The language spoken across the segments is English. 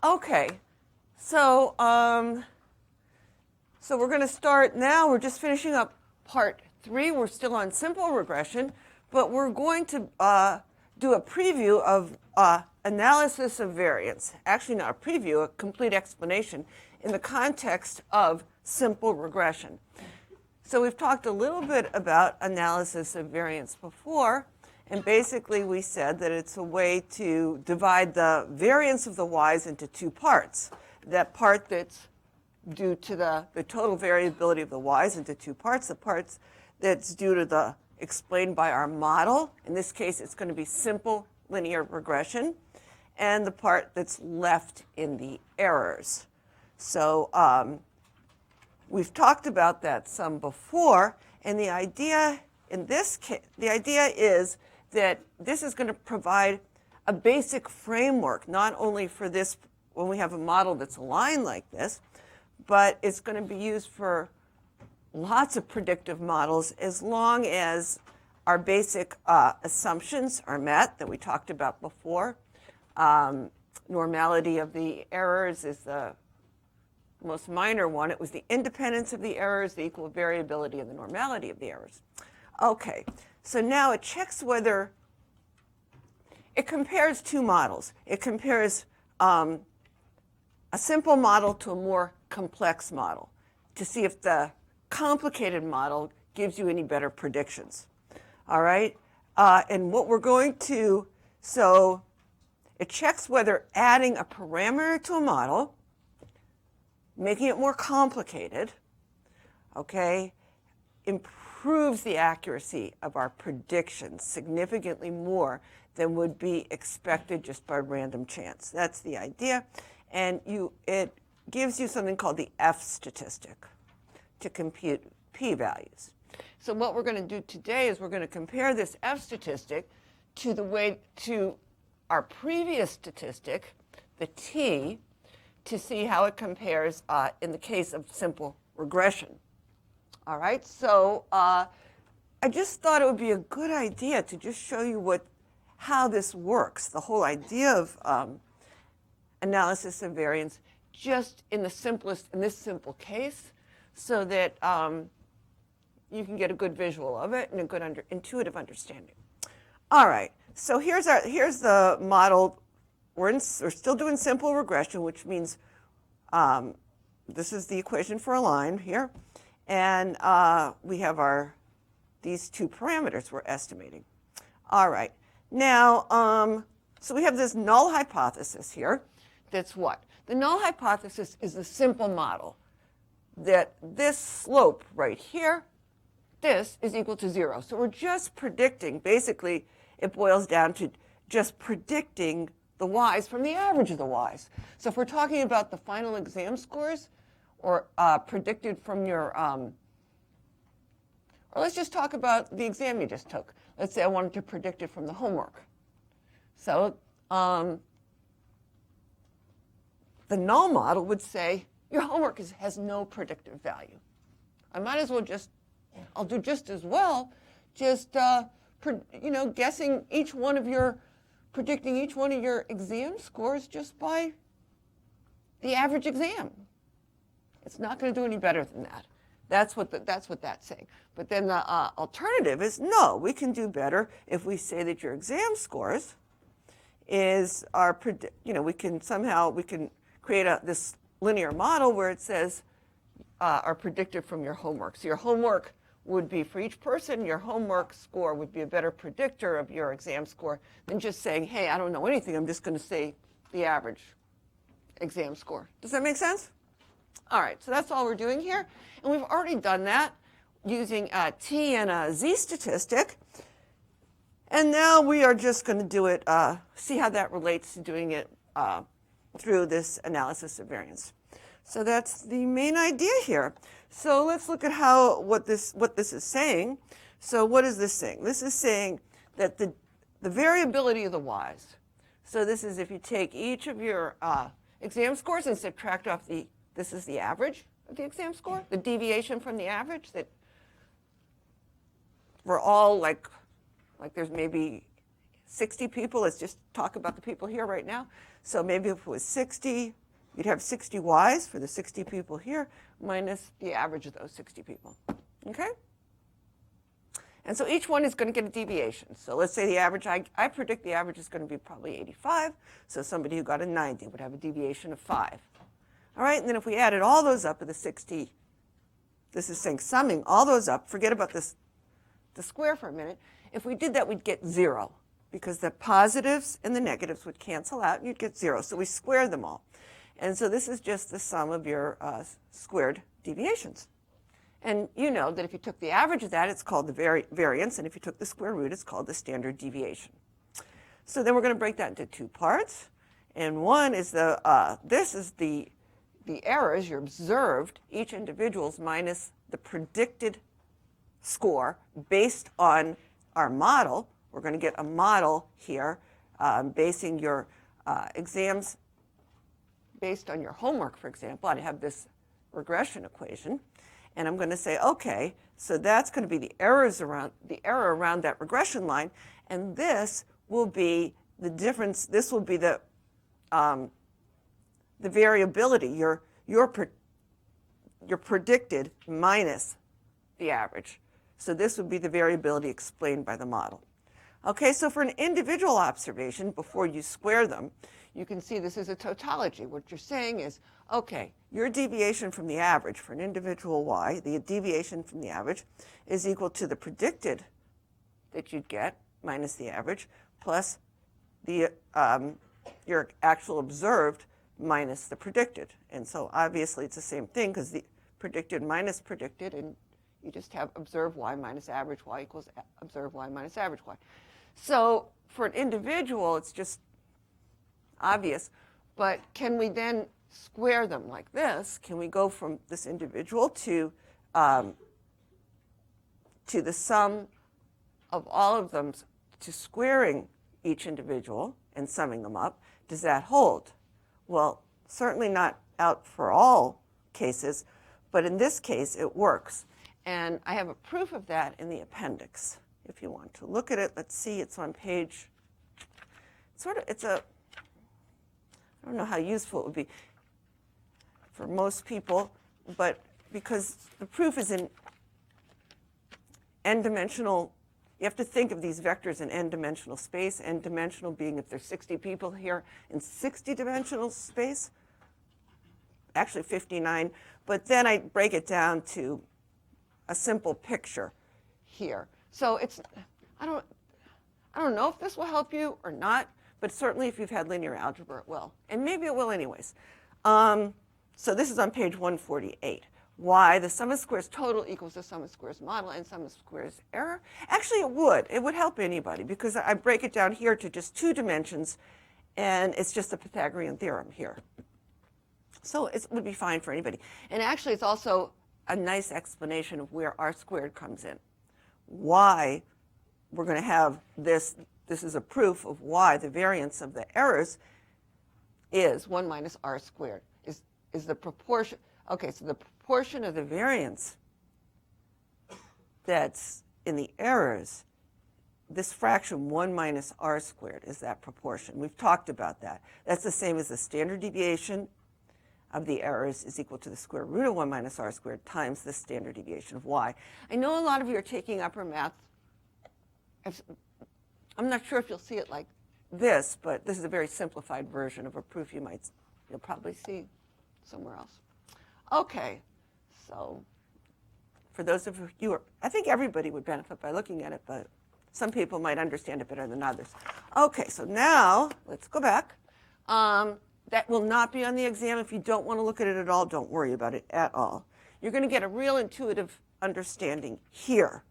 Okay, so so we're going to start now. We're just finishing up part 3. We're still on simple regression, but we're going to do a preview of analysis of variance. Actually, not a preview, a complete explanation in the context of simple regression. So we've talked a little bit about analysis of variance before, and basically we said that it's a way to divide the variance of the y's into 2 parts. That part that's due to the total variability of the y's into 2 parts, the parts that's due to the explained by our model. In this case, it's going to be simple linear regression, and the part that's left in the errors. So we've talked about that some before, and the idea in this case, the idea is that this is going to provide a basic framework, not only for this when we have a model that's aligned like this, but it's going to be used for lots of predictive models as long as our basic assumptions are met that we talked about before. Normality of the errors is the most minor one. It was the independence of the errors, the equal variability, and the normality of the errors. Okay, so now it checks whether it compares 2 models. It compares a simple model to a more complex model to see if the complicated model gives you any better predictions. All right, and what we're going to, so it checks whether adding a parameter to a model, making it more complicated, okay, improves the accuracy of our predictions significantly more than would be expected just by random chance. That's the idea. And it gives you something called the F statistic to compute p-values. So what we're going to do today is we're going to compare this F statistic to our previous statistic, the T, to see how it compares in the case of simple regression. All right, so I just thought it would be a good idea to just show you how this works, the whole idea of analysis of variance, just in this simple case, so that you can get a good visual of it and a good intuitive understanding. All right, so here's the model. We're still doing simple regression, which means this is the equation for a line here. And we have these 2 parameters we're estimating. All right, now, so we have this null hypothesis here. That's what? The null hypothesis is the simple model that this slope right here, this is equal to 0. So we're just predicting, basically, it boils down to just predicting the y's from the average of the y's. So if we're talking about the final exam scores, or predicted from your, or let's just talk about the exam you just took. Let's say I wanted to predict it from the homework. So the null model would say your homework has no predictive value. I might as well I'll do just as well, just guessing predicting each one of your exam scores just by the average exam. It's not going to do any better than that. That's what that's saying. But then the alternative is no, we can do better if we say that your exam scores we can create this linear model where it says are predicted from your homework. So your homework would be, for each person, your homework score would be a better predictor of your exam score than just saying, hey, I don't know anything, I'm just going to say the average exam score. Does that make sense? All right, so that's all we're doing here. And we've already done that using a T and a Z statistic. And now we are just going to do it, see how that relates to doing it through this analysis of variance. So that's the main idea here. So let's look at what this is saying. So what is this saying? This is saying that the variability of the y's. So this is if you take each of your exam scores and subtract off this is the average of the exam score, the deviation from the average, that we're all like there's maybe 60 people. Let's just talk about the people here right now. So maybe if it was 60, you'd have 60 y's for the 60 people here minus the average of those 60 people. Okay? And so each one is going to get a deviation. So let's say the average, I predict the average is going to be probably 85. So somebody who got a 90 would have a deviation of 5. All right, and then if we added all those up with the 60, this is saying summing all those up, forget about this, the square for a minute. If we did that, we'd get 0 because the positives and the negatives would cancel out and you'd get 0. So we square them all. And so this is just the sum of your squared deviations. And you know that if you took the average of that, it's called the variance, and if you took the square root, it's called the standard deviation. So then we're going to break that into 2 parts. And one is this is the errors, your observed, each individual's minus the predicted score based on our model. We're going to get a model here basing your exams based on your homework, for example. I'd have this regression equation. And I'm going to say, okay, so that's going to be the error around that regression line, and this will be the difference. This will be the variability, your predicted minus the average. So this would be the variability explained by the model. Okay, so for an individual observation, before you square them, you can see this is a tautology. What you're saying is, okay, your deviation from the average for an individual y, the deviation from the average, is equal to the predicted that you'd get minus the average plus the your actual observed minus the predicted. And so obviously it's the same thing because the predicted minus predicted, and you just have observed y minus average y equals observed y minus average y. So for an individual, it's just obvious, but can we then square them like this? Can we go from this individual to the sum of all of them to squaring each individual and summing them up? Does that hold? Well, certainly not out for all cases, but in this case it works. And I have a proof of that in the appendix. If you want to look at it, let's see, it's on page, I don't know how useful it would be for most people, but because the proof is in n-dimensional, you have to think of these vectors in n-dimensional space, n-dimensional being if there's 60 people here in 60-dimensional space, actually 59, but then I break it down to a simple picture here. So it's, I don't know if this will help you or not, but certainly if you've had linear algebra, it will. And maybe it will anyways. So this is on page 148. Why the sum of squares total equals the sum of squares model and sum of squares error. Actually, it would. It would help anybody because I break it down here to just 2 dimensions, and it's just the Pythagorean theorem here. So it would be fine for anybody. And actually, it's also a nice explanation of where r squared comes in. Why we're going to have this. This is a proof of why the variance of the errors is 1 minus r squared, is the proportion. Okay, so the proportion of the variance that's in the errors, this fraction 1 minus r squared is that proportion. We've talked about that. That's the same as the standard deviation of the errors is equal to the square root of 1 minus r squared times the standard deviation of y. I know a lot of you are taking upper math. I'm not sure if you'll see it like this, but this is a very simplified version of a proof you'll probably see somewhere else. Okay, so for those of you, I think everybody would benefit by looking at it, but some people might understand it better than others. Okay, so now let's go back. That will not be on the exam. If you don't want to look at it at all, don't worry about it at all. You're going to get a real intuitive understanding here.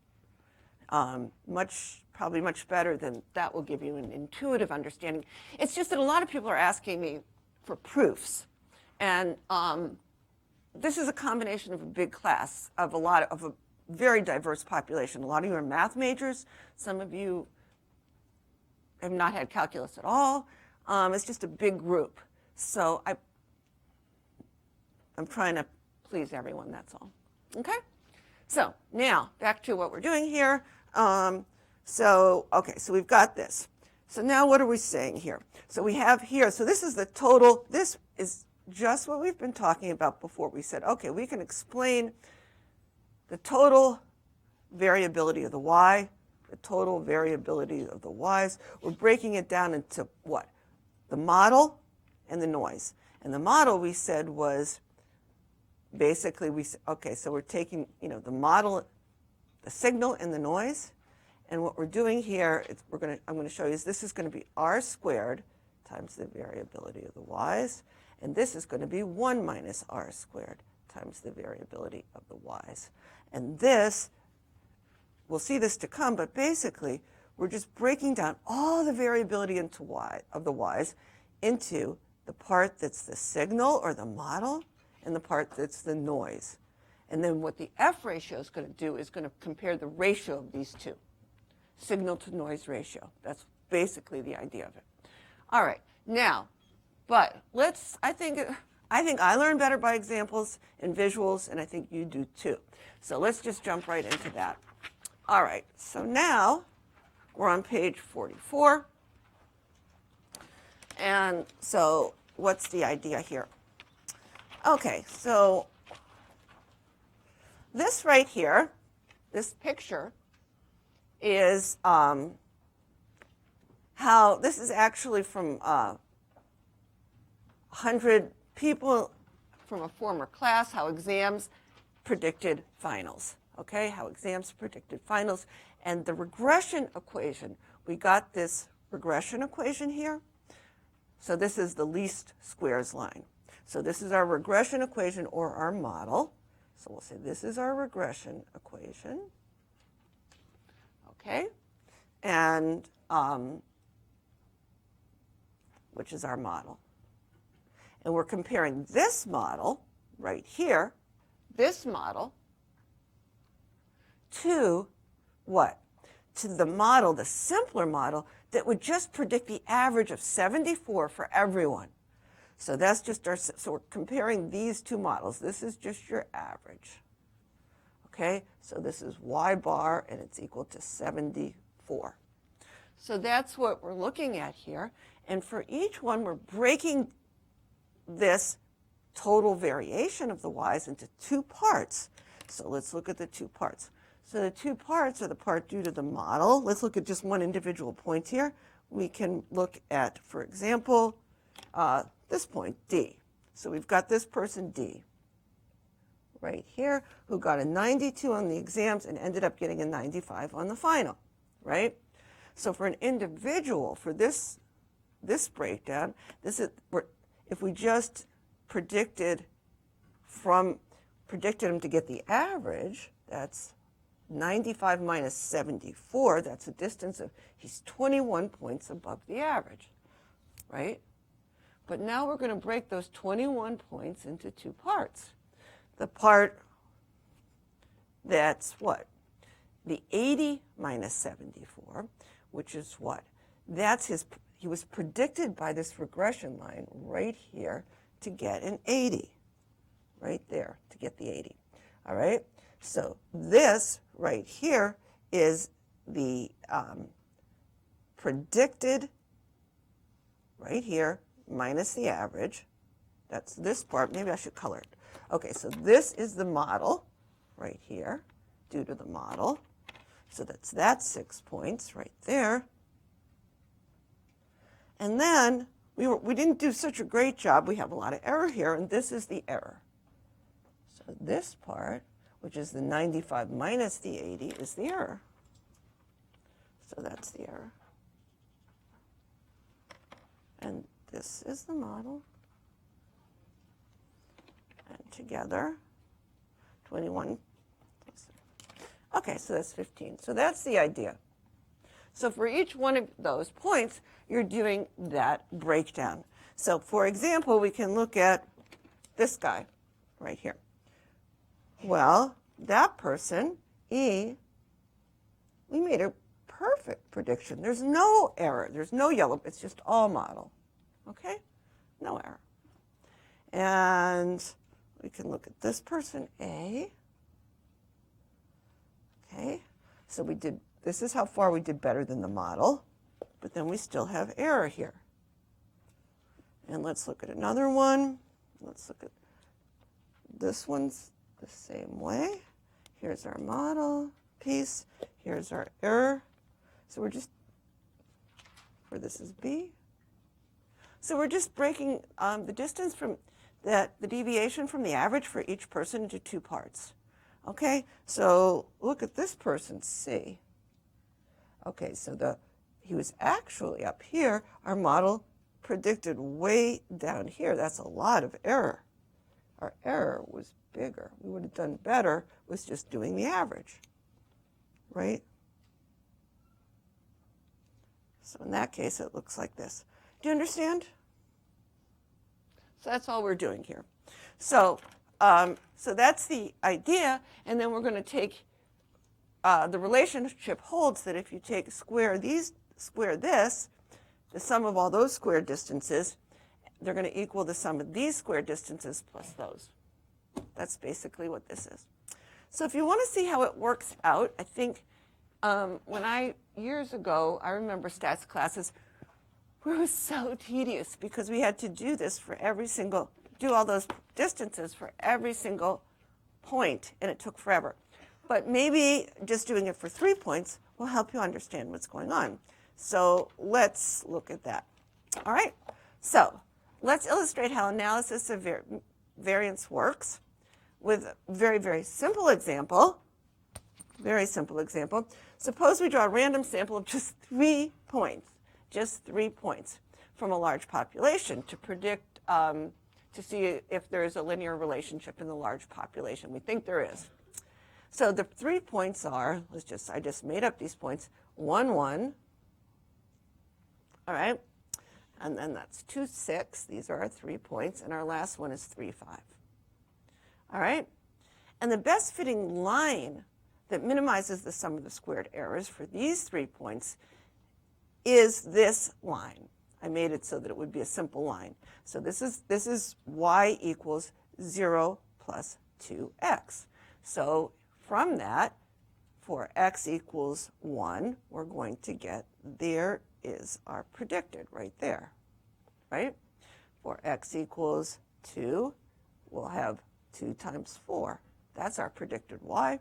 Probably much better than that will give you an intuitive understanding. It's just that a lot of people are asking me for proofs. And this is a combination of a big class of a very diverse population. A lot of you are math majors. Some of you have not had calculus at all. It's just a big group. So I'm trying to please everyone, that's all. Okay? So now, back to what we're doing here. So we've got this. So now what are we saying here? So we have here, so this is the total, this is just what we've been talking about before. We said, okay, we can explain the total variability of the y, the total variability of the y's. We're breaking it down into what? The model and the noise. And the model we said was basically, okay, so we're taking, the model, the signal and the noise. And what we're doing here, I'm going to show you is this is going to be r squared times the variability of the y's. And this is going to be 1 minus r squared times the variability of the y's. And this, we'll see this to come, but basically, we're just breaking down all the variability of the y's into the part that's the signal or the model and the part that's the noise. And then what the F ratio is going to do is going to compare the ratio of these two, signal to noise ratio. That's basically the idea of it. All right, now, but I think I learn better by examples and visuals, and I think you do too. So let's just jump right into that. All right, so now we're on page 44. And so what's the idea here? Okay, so this right here, this picture, is how this is actually from 100 people from a former class, how exams predicted finals. Okay, how exams predicted finals. And the regression equation, we got this regression equation here. So this is the least squares line. So this is our regression equation or our model. So we'll say this is our regression equation. Okay, and which is our model. And we're comparing this model right here, this model, to what? To the model, the simpler model, that would just predict the average of 74 for everyone. So that's just our, so we're comparing these two models. This is just your average. Okay, so this is y bar, and it's equal to 74. So that's what we're looking at here. And for each one, we're breaking this total variation of the y's into two parts. So let's look at the two parts. So the two parts are the part due to the model. Let's look at just one individual point here. We can look at, for example, this point, D. So we've got this person, D, right here, who got a 92 on the exams and ended up getting a 95 on the final, right? So for an individual, for this breakdown, if we just predicted him to get the average, that's 95 minus 74, that's a distance of, he's 21 points above the average, right? But now we're going to break those 21 points into two parts. The part that's what? The 80 minus 74, which is what? That's he was predicted by this regression line right here to get an 80, right there, to get the 80, all right? So this right here is the predicted, right here, minus the average. That's this part. Maybe I should color it. Okay, so this is the model right here, due to the model. So that's 6 points right there. And then we didn't do such a great job. We have a lot of error here, and this is the error. So this part, which is the 95 minus the 80, is the error. So that's the error. And this is the model. And together, 21. Okay, so that's 15. So that's the idea. So for each one of those points, you're doing that breakdown. So for example, we can look at this guy right here. Well, that person, E, we made a perfect prediction. There's no error. There's no yellow. It's just all model. Okay? No error. And we can look at this person, A. Okay? So this is how far we did better than the model. but then we still have error here. And let's look at another one. Let's look at this one's the same way. Here's our model piece. Here's our error. So we're just, where this is B. So we're just breaking the distance from the deviation from the average for each person into two parts. Okay, so look at this person, C. Okay, so he was actually up here. Our model predicted way down here. That's a lot of error. Our error was bigger. We would have done better with just doing the average, right? So in that case, it looks like this. Do you understand? So that's all we're doing here. So, so that's the idea, and then we're going to take the relationship holds that if you take square this, the sum of all those square distances, they're going to equal the sum of these square distances plus those. That's basically what this is. So if you want to see how it works out, I think years ago, I remember stats classes where it was so tedious because we had to do this for do all those distances for every single point, and it took forever. But maybe just doing it for 3 points will help you understand what's going on. So let's look at that. All right, so let's illustrate how analysis of variance works with a very, very simple example. Very simple example. Suppose we draw a random sample of just 3 points, from a large population to predict, to see if there is a linear relationship in the large population. We think there is. So the 3 points are, I just made up these points, 1, 1, all right? And then that's 2, 6. These are our 3 points. And our last one is 3, 5. All right? And the best fitting line that minimizes the sum of the squared errors for these 3 points is this line. I made it so that it would be a simple line. So this is y equals 0 plus 2x. So from that, for x equals 1, we're going to get, there is our predicted right there, right? For x equals 2, we'll have 2 times 4. That's our predicted y.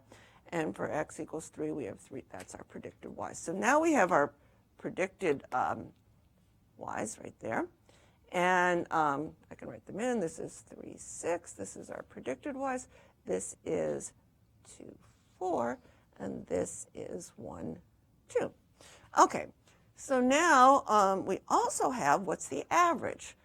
And for x equals 3, we have 3. That's our predicted y. So now we have our predicted y's right there. And I can write them in. This is 3, 6. This is our predicted y's. This is 2, 4. And this is 1, 2. Okay, so now we also have what's the average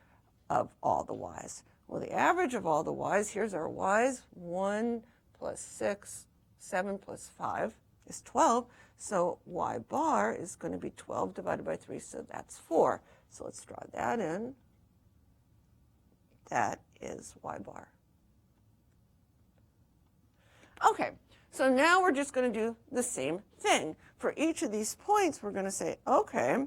of all the y's. Well, the average of all the y's, here's our y's. 1 plus 6, 7 plus 5 is 12. So y bar is going to be 12 divided by 3, so that's 4. So let's draw that in. That is y bar. Okay, so now we're just going to do the same thing. For each of these points, we're going to say, okay,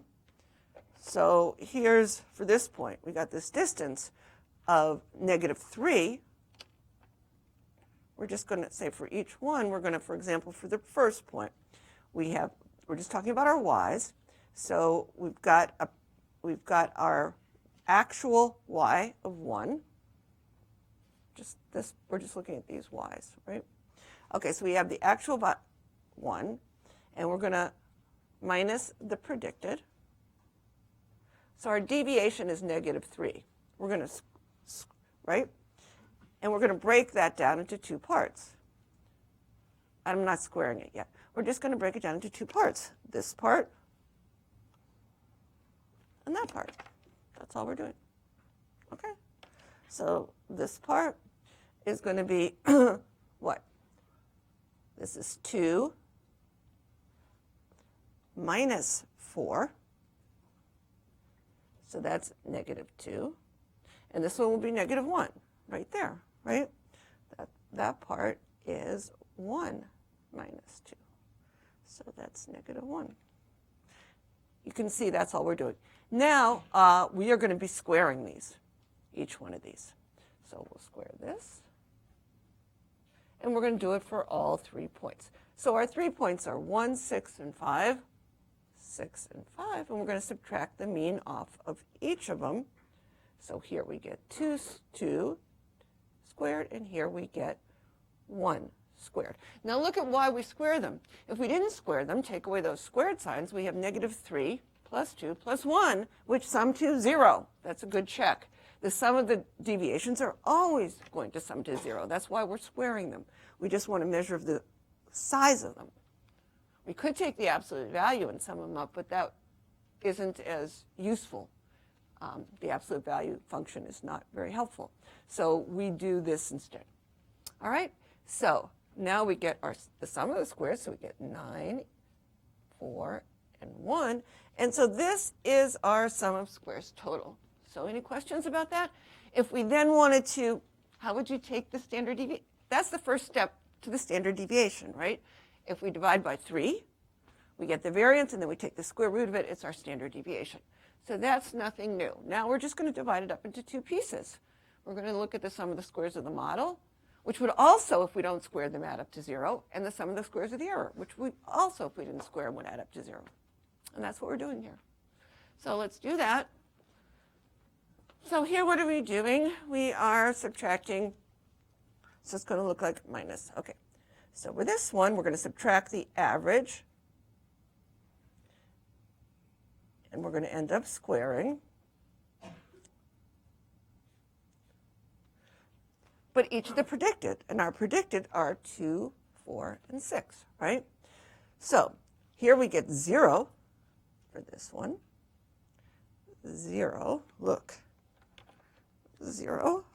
so here's, for this point, we got this distance of -3. We're just going to say for each one, we're going to, for example, for the first point, we're just talking about our y's. So we've got our actual y of 1. We're just looking at these y's, right? Okay, so we have the actual 1, and we're going to minus the predicted. So our deviation is -3. We're going to, right? And we're going to break that down into 2 parts. I'm not squaring it yet. We're just going to break it down into 2 parts. This part and that part. That's all we're doing. Okay? So this part is going to be what? This is 2 minus 4. So that's -2. And this one will be -1 right there, right? That part is 1 minus 2. So that's -1. You can see that's all we're doing. Now, we are going to be squaring these, each one of these. So we'll square this. And we're going to do it for all 3 points. So our 3 points are 1, 6, and 5. 6, and 5, and we're going to subtract the mean off of each of them. So here we get 2 squared, and here we get 1 squared. Now look at why we square them. If we didn't square them, take away those squared signs, we have negative 3 plus 2 plus 1, which sum to 0. That's a good check. The sum of the deviations are always going to sum to 0. That's why we're squaring them. We just want to measure the size of them. We could take the absolute value and sum them up, but that isn't as useful. The absolute value function is not very helpful. So we do this instead. All right? So now we get the sum of the squares. So we get 9, 4, and 1. And so this is our sum of squares total. So any questions about that? If we then wanted to, how would you take the standard deviation? That's the first step to the standard deviation, right? If we divide by 3, we get the variance, and then we take the square root of it. It's our standard deviation. So that's nothing new. Now we're just going to divide it up into 2 pieces. We're going to look at the sum of the squares of the model, which would also, if we don't square them, add up to 0, and the sum of the squares of the error, which would also, if we didn't square them, would add up to 0. And that's what we're doing here. So let's do that. So here, what are we doing? We are subtracting. So it's going to look like minus. Okay. So with this one, we're going to subtract the average. And we're going to end up squaring. But each of the predicted, and our predicted are 2, 4, and 6, right? So here we get 0 for this one. 0, look, 0.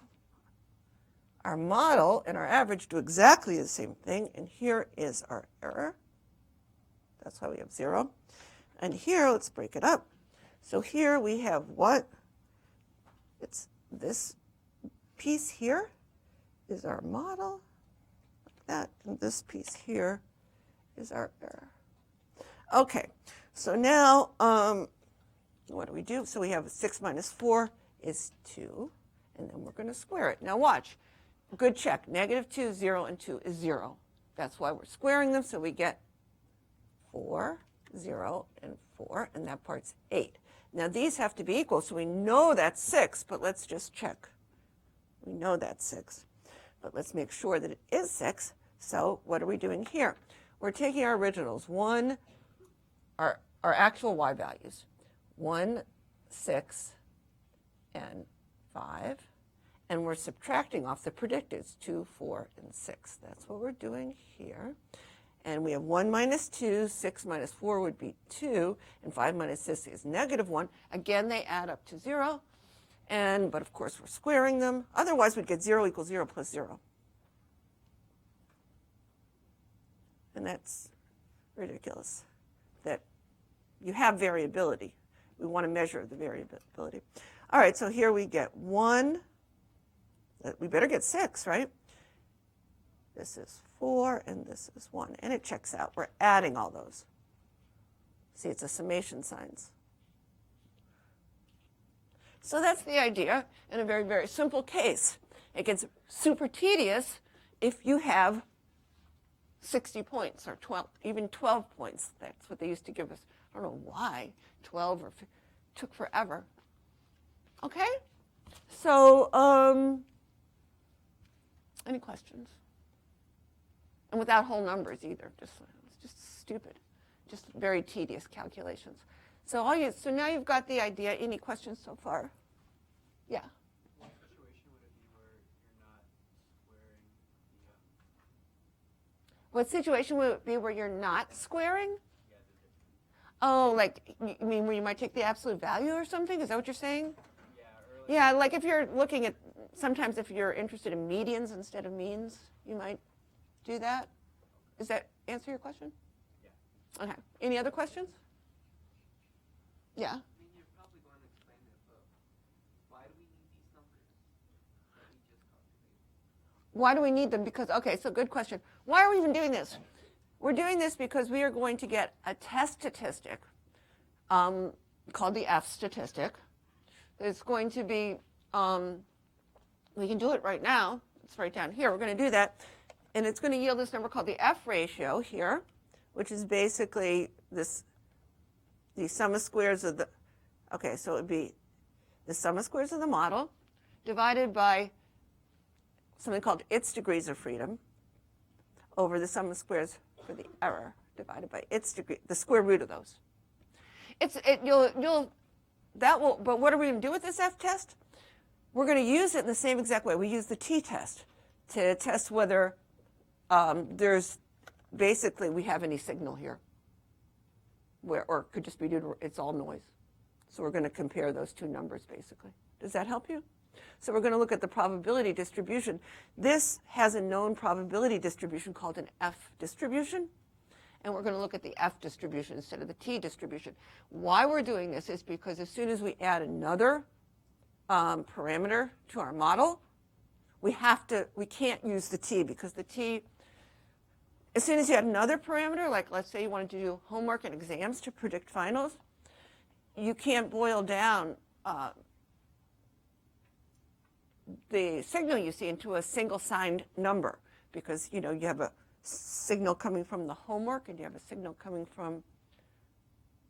Our model and our average do exactly the same thing, and here is our error. That's why we have 0. And here, let's break it up. So here we have what? It's this piece here is our model, like that, and this piece here is our error. Okay, so now what do we do? So we have 6 minus 4 is 2, and then we're going to square it. Now watch, good check. Negative 2, 0, and 2 is 0. That's why we're squaring them, so we get 4, 0, and 4, and that part's 8. Now these have to be equal, so we know that's 6, but let's just check. We know that's 6, but let's make sure that it is 6. So what are we doing here? We're taking our originals, our actual y values, 1, 6, and 5, and we're subtracting off the predicteds, 2, 4, and 6. That's what we're doing here. And we have 1 minus 2, 6 minus 4 would be 2, and 5 minus 6 is negative 1. Again, they add up to 0, but of course we're squaring them. Otherwise, we'd get 0 equals 0 plus 0. And that's ridiculous, that you have variability. We want to measure the variability. All right, so here we get 1. We better get 6, right? This is 4, and this is 1. And it checks out. We're adding all those. See, it's a summation signs. So that's the idea in a very, very simple case. It gets super tedious if you have 60 points or 12, even 12 points. That's what they used to give us. I don't know why. 12 or took forever. Okay? So, any questions? And without whole numbers either. It's just stupid. Just very tedious calculations. So now you've got the idea. Any questions so far? Yeah. What situation would it be where you're not squaring the What situation would it be where you're not squaring? yeah, the difference? Oh, like, you mean where you might take the absolute value or something? Is that what you're saying? Yeah, or like, Yeah, like if you're looking at, sometimes if you're interested in medians instead of means, you might do that. Does that answer your question? yeah. Okay. Any other questions? Yeah. I mean, you're probably going to explain it, but why do we need these numbers that we just calculated? Why do we need them? Because, okay, so good question. Why are we even doing this? We're doing this because we are going to get a test statistic called the F statistic. It's going to be, we can do it right now. It's right down here. We're going to do that. And it's going to yield this number called the F ratio here, which is basically this the sum of squares of the, okay, so it would be the sum of squares of the model divided by something called its degrees of freedom over the sum of squares for the error divided by its degree, the square root of those. But what are we going to do with this f-test? We're going to use it in the same exact way. We use the t-test to test whether there's, basically, we have any signal here. Or it could just be due to, it's all noise. So we're going to compare those two numbers, basically. Does that help you? So we're going to look at the probability distribution. This has a known probability distribution called an F distribution. And we're going to look at the F distribution instead of the T distribution. Why we're doing this is because as soon as we add another parameter to our model, we can't use the T, because the T, as soon as you add another parameter, like let's say you wanted to do homework and exams to predict finals, you can't boil down the signal you see into a single signed number, because you have a signal coming from the homework and you have a signal coming from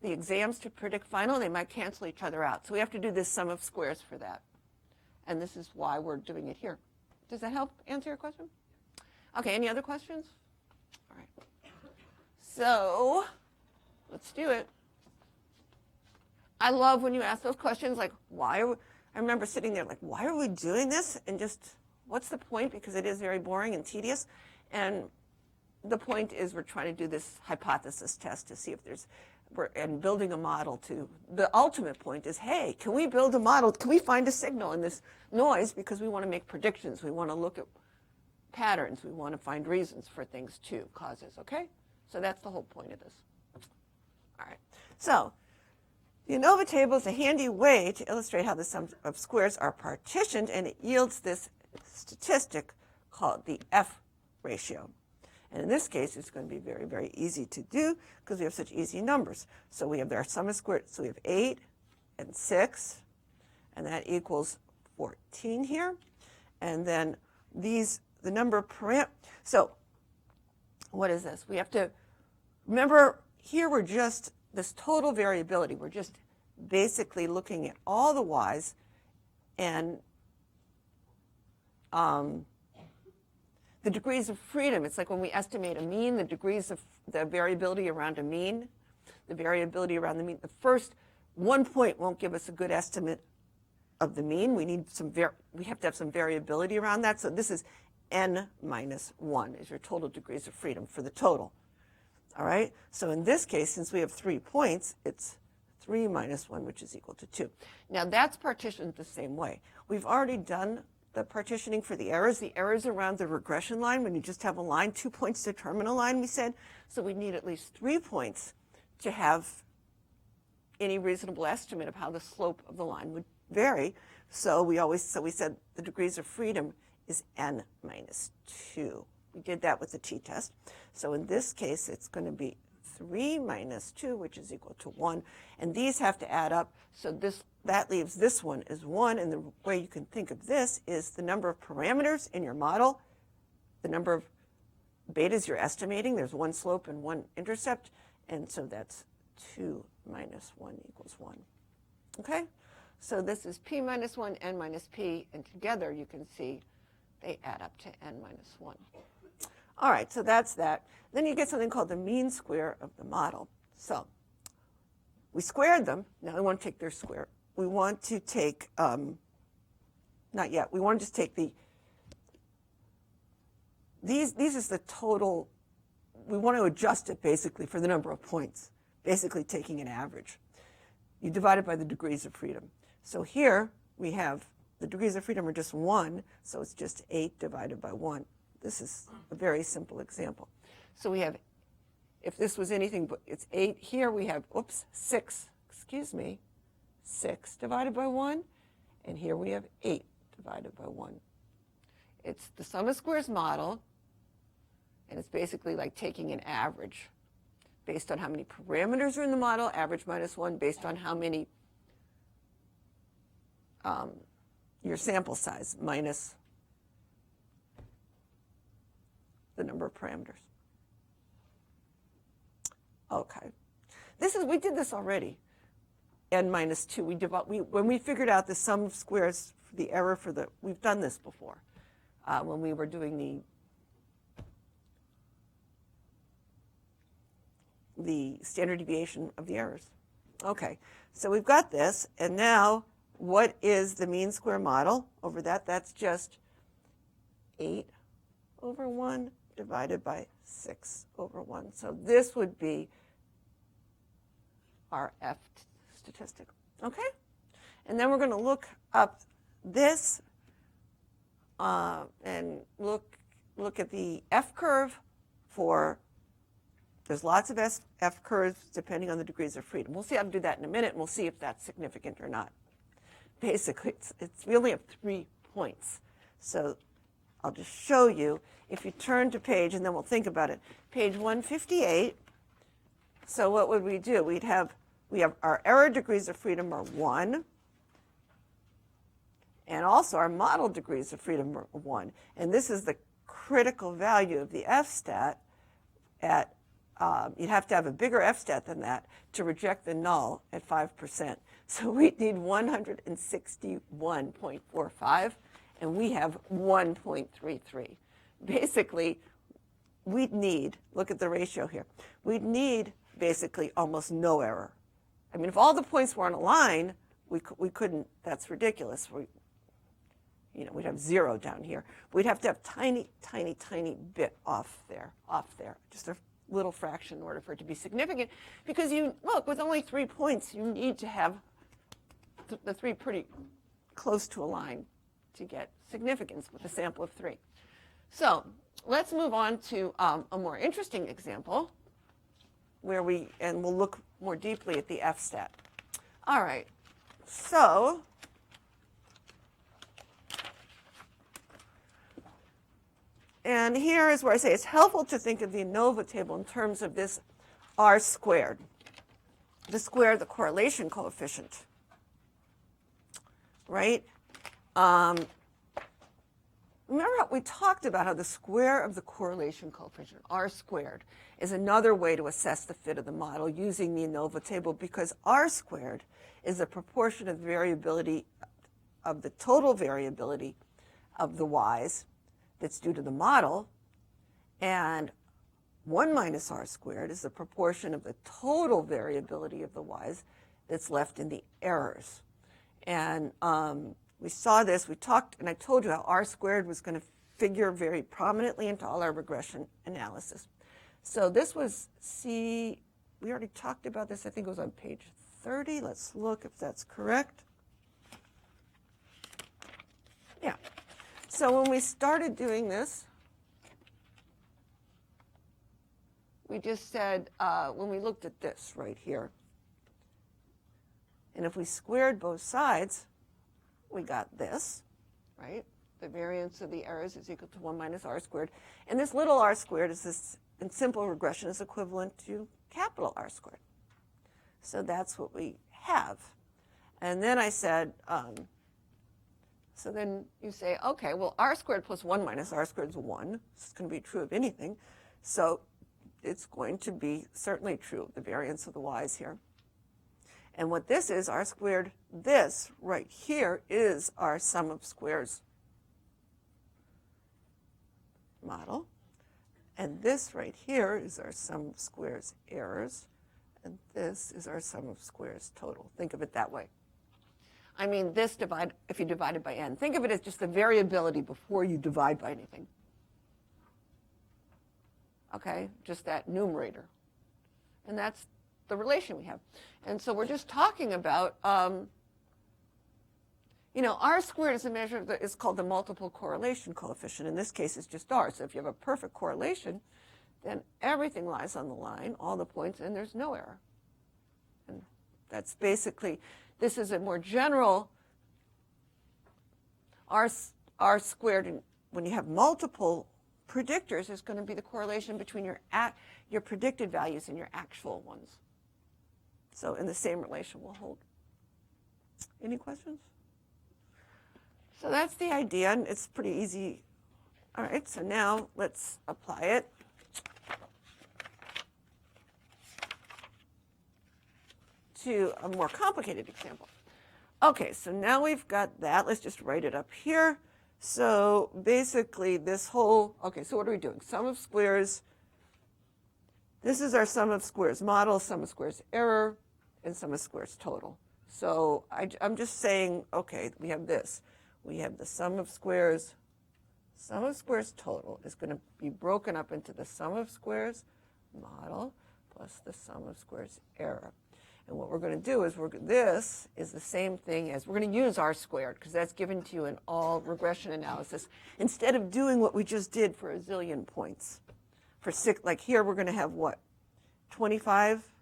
the exams to predict final. They might cancel each other out. So we have to do this sum of squares for that. And this is why we're doing it here. Does that help answer your question? Okay, any other questions? All right. So let's do it. I love when you ask those questions like, why are we, I remember sitting there like, why are we doing this? And just, what's the point? Because it is very boring and tedious. And the point is we're trying to do this hypothesis test to see if there's, and building a model to, the ultimate point is, hey, can we build a model? Can we find a signal in this noise? Because we want to make predictions. We want to look at patterns. We want to find reasons for things too, causes, okay? So that's the whole point of this. All right. So the ANOVA table is a handy way to illustrate how the sum of squares are partitioned, and it yields this statistic called the F ratio. And in this case, it's going to be very, very easy to do because we have such easy numbers. So we have our sum of squares. So we have 8 and 6, and that equals 14 here. And then these, the number of parameters. So what is this? We have to remember here we're just, this total variability, we're just basically looking at all the y's and the degrees of freedom. It's like when we estimate a mean, the degrees of the variability around a mean, the variability around the mean. The first 1 point won't give us a good estimate of the mean. We need some, we have to have some variability around that. So this is n minus 1 is your total degrees of freedom for the total. All right. So in this case, since we have 3 points, it's 3 minus 1, which is equal to 2. Now that's partitioned the same way. We've already done the partitioning for the errors around the regression line, when you just have a line, 2 points to determine a line, we said. So we need at least 3 points to have any reasonable estimate of how the slope of the line would vary. So we said the degrees of freedom is n minus 2. We did that with the t-test. So in this case, it's going to be 3 minus 2, which is equal to 1. And these have to add up. So that leaves this one as 1. And the way you can think of this is the number of parameters in your model, the number of betas you're estimating. There's 1 slope and 1 intercept. And so that's 2 minus 1 equals 1. Okay? So this is p minus 1, n minus p. And together you can see they add up to n minus 1. All right, so that's that. Then you get something called the mean square of the model. So we squared them. Now we want to take their square. We want to take, not yet, we want to just take these is the total, we want to adjust it basically for the number of points, basically taking an average. You divide it by the degrees of freedom. So here we have the degrees of freedom are just 1, so it's just 8 divided by 1. This is a very simple example. So we have, if this was anything but, it's 8. Here we have, 6 divided by 1. And here we have 8 divided by 1. It's the sum of squares model, and it's basically like taking an average based on how many parameters are in the model, average minus 1, based on how many, your sample size minus the number of parameters. Okay. we did this already. N minus 2. When we figured out the sum of squares, the error for we've done this before when we were doing the standard deviation of the errors. Okay, so we've got this, and now what is the mean square model over that? That's just 8 over 1 divided by 6 over 1. So this would be our F statistic. Okay? And then we're going to look up this and look at the F curve for, there's lots of F curves depending on the degrees of freedom. We'll see how to do that in a minute, and we'll see if that's significant or not. Basically, we only have 3 points. So I'll just show you. If you turn to page, and then we'll think about it, page 158. So what would we do? We have our error degrees of freedom are 1, and also our model degrees of freedom are 1. And this is the critical value of the F-stat at, you'd have to have a bigger F-stat than that to reject the null at 5%. So we'd need 161.45, and we have 1.33. Basically, we'd need, look at the ratio here, we'd need basically almost no error. I mean, if all the points were on a line, we couldn't, that's ridiculous. We'd have 0 down here. We'd have to have tiny, tiny, tiny bit off there, just a little fraction in order for it to be significant. Because look, with only 3 points, you need to have the 3 pretty close to a line to get significance with a sample of 3. So let's move on to a more interesting example where we'll look more deeply at the F-stat. All right, so and here is where I say it's helpful to think of the ANOVA table in terms of this R squared, the square of the correlation coefficient, right? Remember how we talked about how the square of the correlation coefficient, R squared, is another way to assess the fit of the model using the ANOVA table, because R squared is the proportion of variability of the total variability of the y's that's due to the model, and 1 minus R squared is the proportion of the total variability of the y's that's left in the errors. And we saw this, we talked, and I told you how R squared was going to figure very prominently into all our regression analysis. So this was we already talked about this, I think it was on page 30. Let's look if that's correct. Yeah. So when we started doing this, we just said, when we looked at this right here, and if we squared both sides, we got this, right? The variance of the errors is equal to 1 minus R squared. And this little r squared is this, in simple regression, is equivalent to capital R squared. So that's what we have. And then I said, so then you say, okay, well, R squared plus 1 minus R squared is 1. This is going to be true of anything. So it's going to be certainly true of the variance of the y's here. And what this is, R squared, this right here is our sum of squares model. And this right here is our sum of squares errors. And this is our sum of squares total. Think of it that way. I mean, if you divide it by n, think of it as just the variability before you divide by anything. Okay, just that numerator. And that's the relation we have. And so we're just talking about, R squared is a measure that is called the multiple correlation coefficient. In this case, it's just R. So if you have a perfect correlation, then everything lies on the line, all the points, and there's no error. And that's basically, this is a more general R squared. And when you have multiple predictors, is going to be the correlation between your predicted values and your actual ones. So in the same relation will hold. Any questions? So that's the idea, and it's pretty easy. All right, so now let's apply it. to a more complicated example. Okay, so now we've got that. Let's just write it up here. So basically this whole, okay, so what are we doing? Sum of squares. This is our sum of squares model, sum of squares error, and sum of squares total. So I'm just saying, okay, we have this. We have the sum of squares total is going to be broken up into the sum of squares model plus the sum of squares error. And what we're going to do is, this is the same thing as, we're going to use R squared, because that's given to you in all regression analysis, instead of doing what we just did for a zillion points. For six, like here, we're going to have what? 25?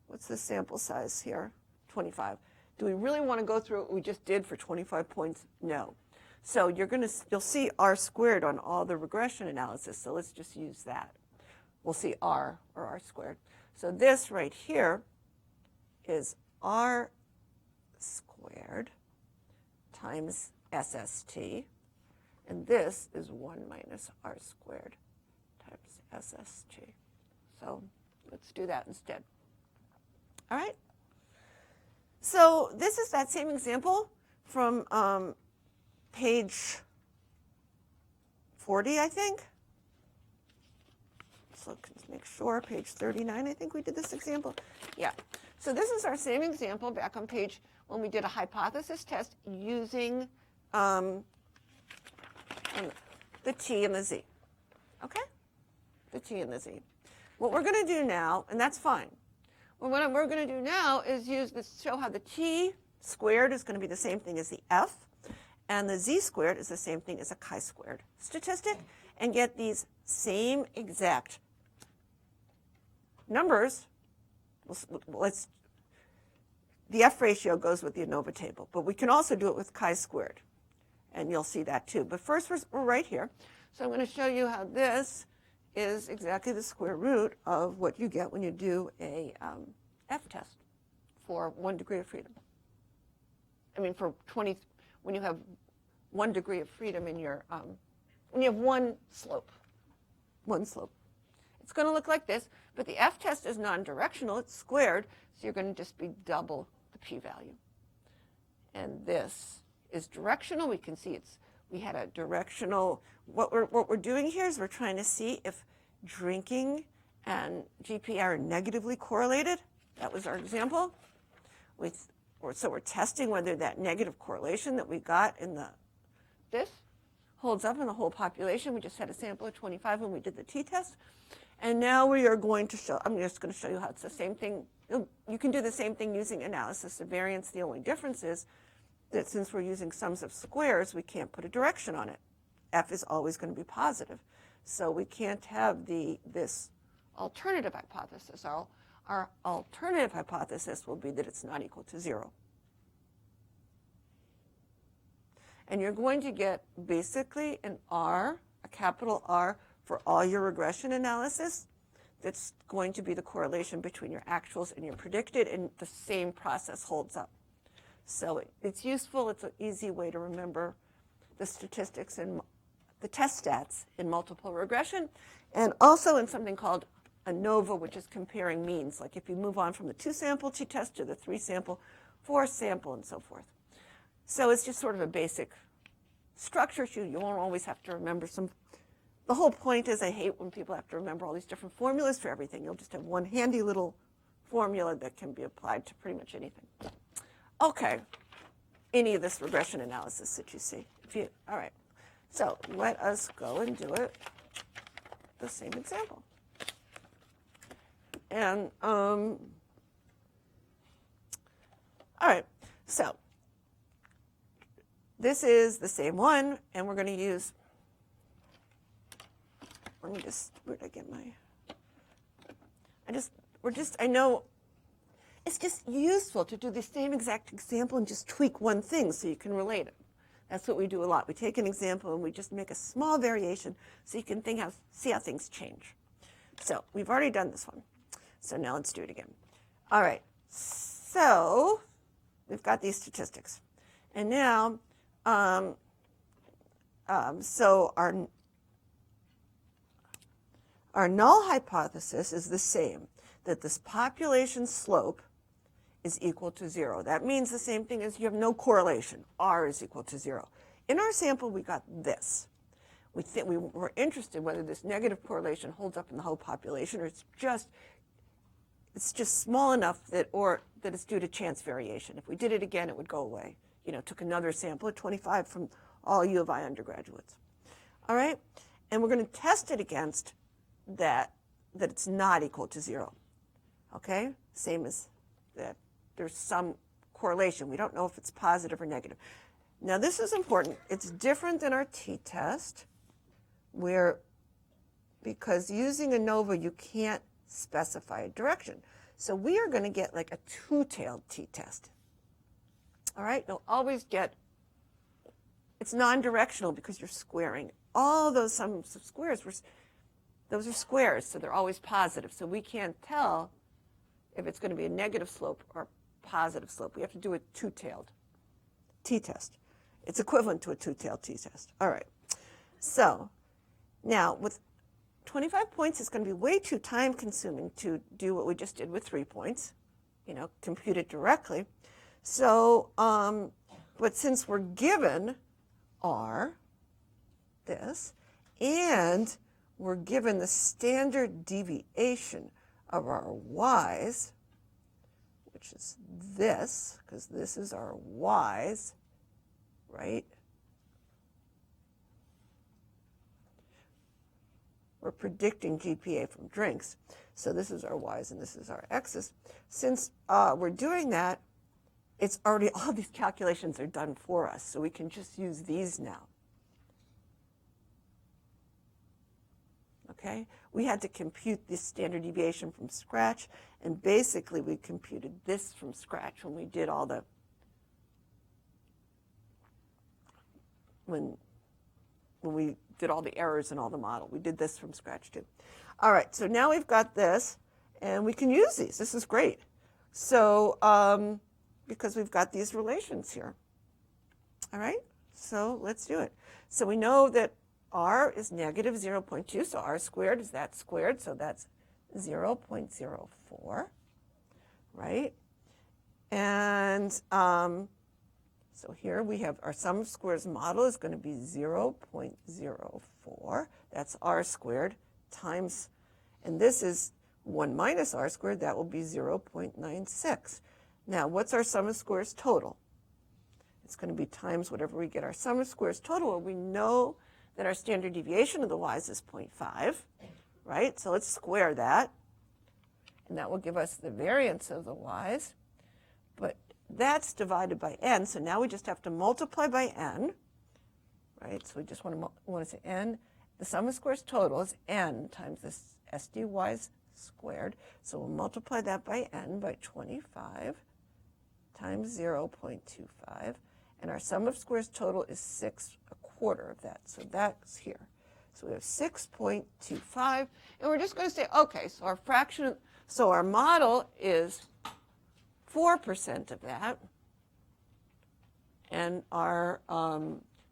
What's the sample size here? 25. Do we really want to go through what we just did for 25 points? No. So you'll see R squared on all the regression analysis, so let's just use that. We'll see R, or R squared. So this right here is R squared times SST, and this is 1 minus R squared times SST. So let's do that instead. All right? So this is that same example from page 40, I think. So let's make sure, page 39, I think we did this example. Yeah. So this is our same example back on page when we did a hypothesis test using the T and the Z. Okay? The T and the Z. What we're going to do now, and that's fine. Well, what we're going to do now is use this, show how the T squared is going to be the same thing as the F, and the Z squared is the same thing as a chi-squared statistic, and get these same exact numbers. The F ratio goes with the ANOVA table, but we can also do it with chi-squared, and you'll see that too. But first, we're right here. So I'm going to show you how this is exactly the square root of what you get when you do a F test for 1 degree of freedom. I mean, for 20, when you have 1 degree of freedom in your, when you have one slope. It's going to look like this, but the F test is non-directional, it's squared, so you're going to just be double the p-value. And this is directional. We can see we had a directional, what we're doing here is we're trying to see if drinking and GP are negatively correlated. That was our example. So we're testing whether that negative correlation that we got in this holds up in the whole population. We just had a sample of 25 when we did the t-test. And now we are going to show, I'm just going to show you how it's the same thing. You can do the same thing using analysis of variance. The only difference is that since we're using sums of squares, we can't put a direction on it. F is always going to be positive. So we can't have this alternative hypothesis. Our alternative hypothesis will be that it's not equal to 0. And you're going to get basically an R, a capital R, for all your regression analysis. That's going to be the correlation between your actuals and your predicted, and the same process holds up. So it's useful. It's an easy way to remember the statistics and the test stats in multiple regression, and also in something called ANOVA, which is comparing means. Like if you move on from the 2-sample t-test to the 3-sample, 4-sample, and so forth. So it's just sort of a basic structure. You won't always have to remember some. The whole point is I hate when people have to remember all these different formulas for everything. You'll just have one handy little formula that can be applied to pretty much anything. Okay, any of this regression analysis that you see. All right, so let us go and do it, the same example. And, all right, so this is the same one, and we're going to use, let me just, where did I get my, I know it's just useful to do the same exact example and just tweak one thing so you can relate it. That's what we do a lot. We take an example and we just make a small variation so you can see how things change. So we've already done this one. So now let's do it again. All right, so we've got these statistics. And now, so our null hypothesis is the same, that this population slope is equal to 0. That means the same thing as you have no correlation. R is equal to 0. In our sample, we got this. We were interested whether this negative correlation holds up in the whole population, or it's just small enough that it's due to chance variation. If we did it again, it would go away. Took another sample at 25 from all U of I undergraduates. All right? And we're going to test it against that it's not equal to 0. Okay? Same as that there's some correlation. We don't know if it's positive or negative. Now, this is important. It's different than our t-test, because using ANOVA, you can't specify a direction. So we are going to get like a two-tailed t-test. All right? You'll always get, it's non-directional because you're squaring. All those sums of squares, those are squares, so they're always positive. So we can't tell if it's going to be a negative slope or a positive slope. We have to do a two-tailed t-test. It's equivalent to a two-tailed t-test. All right. So now with 25 points, it's going to be way too time-consuming to do what we just did with 3 points, compute it directly. So, but since we're given R, this, and we're given the standard deviation of our y's, which is this, because this is our y's, right? We're predicting GPA from drinks. So this is our y's and this is our x's. Since we're doing that, it's already, all these calculations are done for us, so we can just use these now. Okay? We had to compute this standard deviation from scratch, and basically we computed this from scratch when we did all the, when we did all the errors in all the model. We did this from scratch too. All right, so now we've got this, and we can use these. This is great. So, because we've got these relations here. All right, so let's do it. So we know that R is negative 0.2, so R squared is that squared, so that's 0.04, right? And so here we have our sum of squares model is going to be 0.04. That's R squared times, and this is 1 minus R squared. That will be 0.96. Now, what's our sum of squares total? It's going to be times whatever we get our sum of squares total, where we know that our standard deviation of the y's is 0.5, right? So let's square that, and that will give us the variance of the y's. But that's divided by n, so now we just have to multiply by n, right? So we just want to say n. The sum of squares total is n times this SDY's squared. So we'll multiply that by n by 25 times 0.25. And our sum of squares total is 6/4 of that. So that's here. So we have 6.25. And we're just going to say, okay, so our fraction, so our model is 4% of that. And our,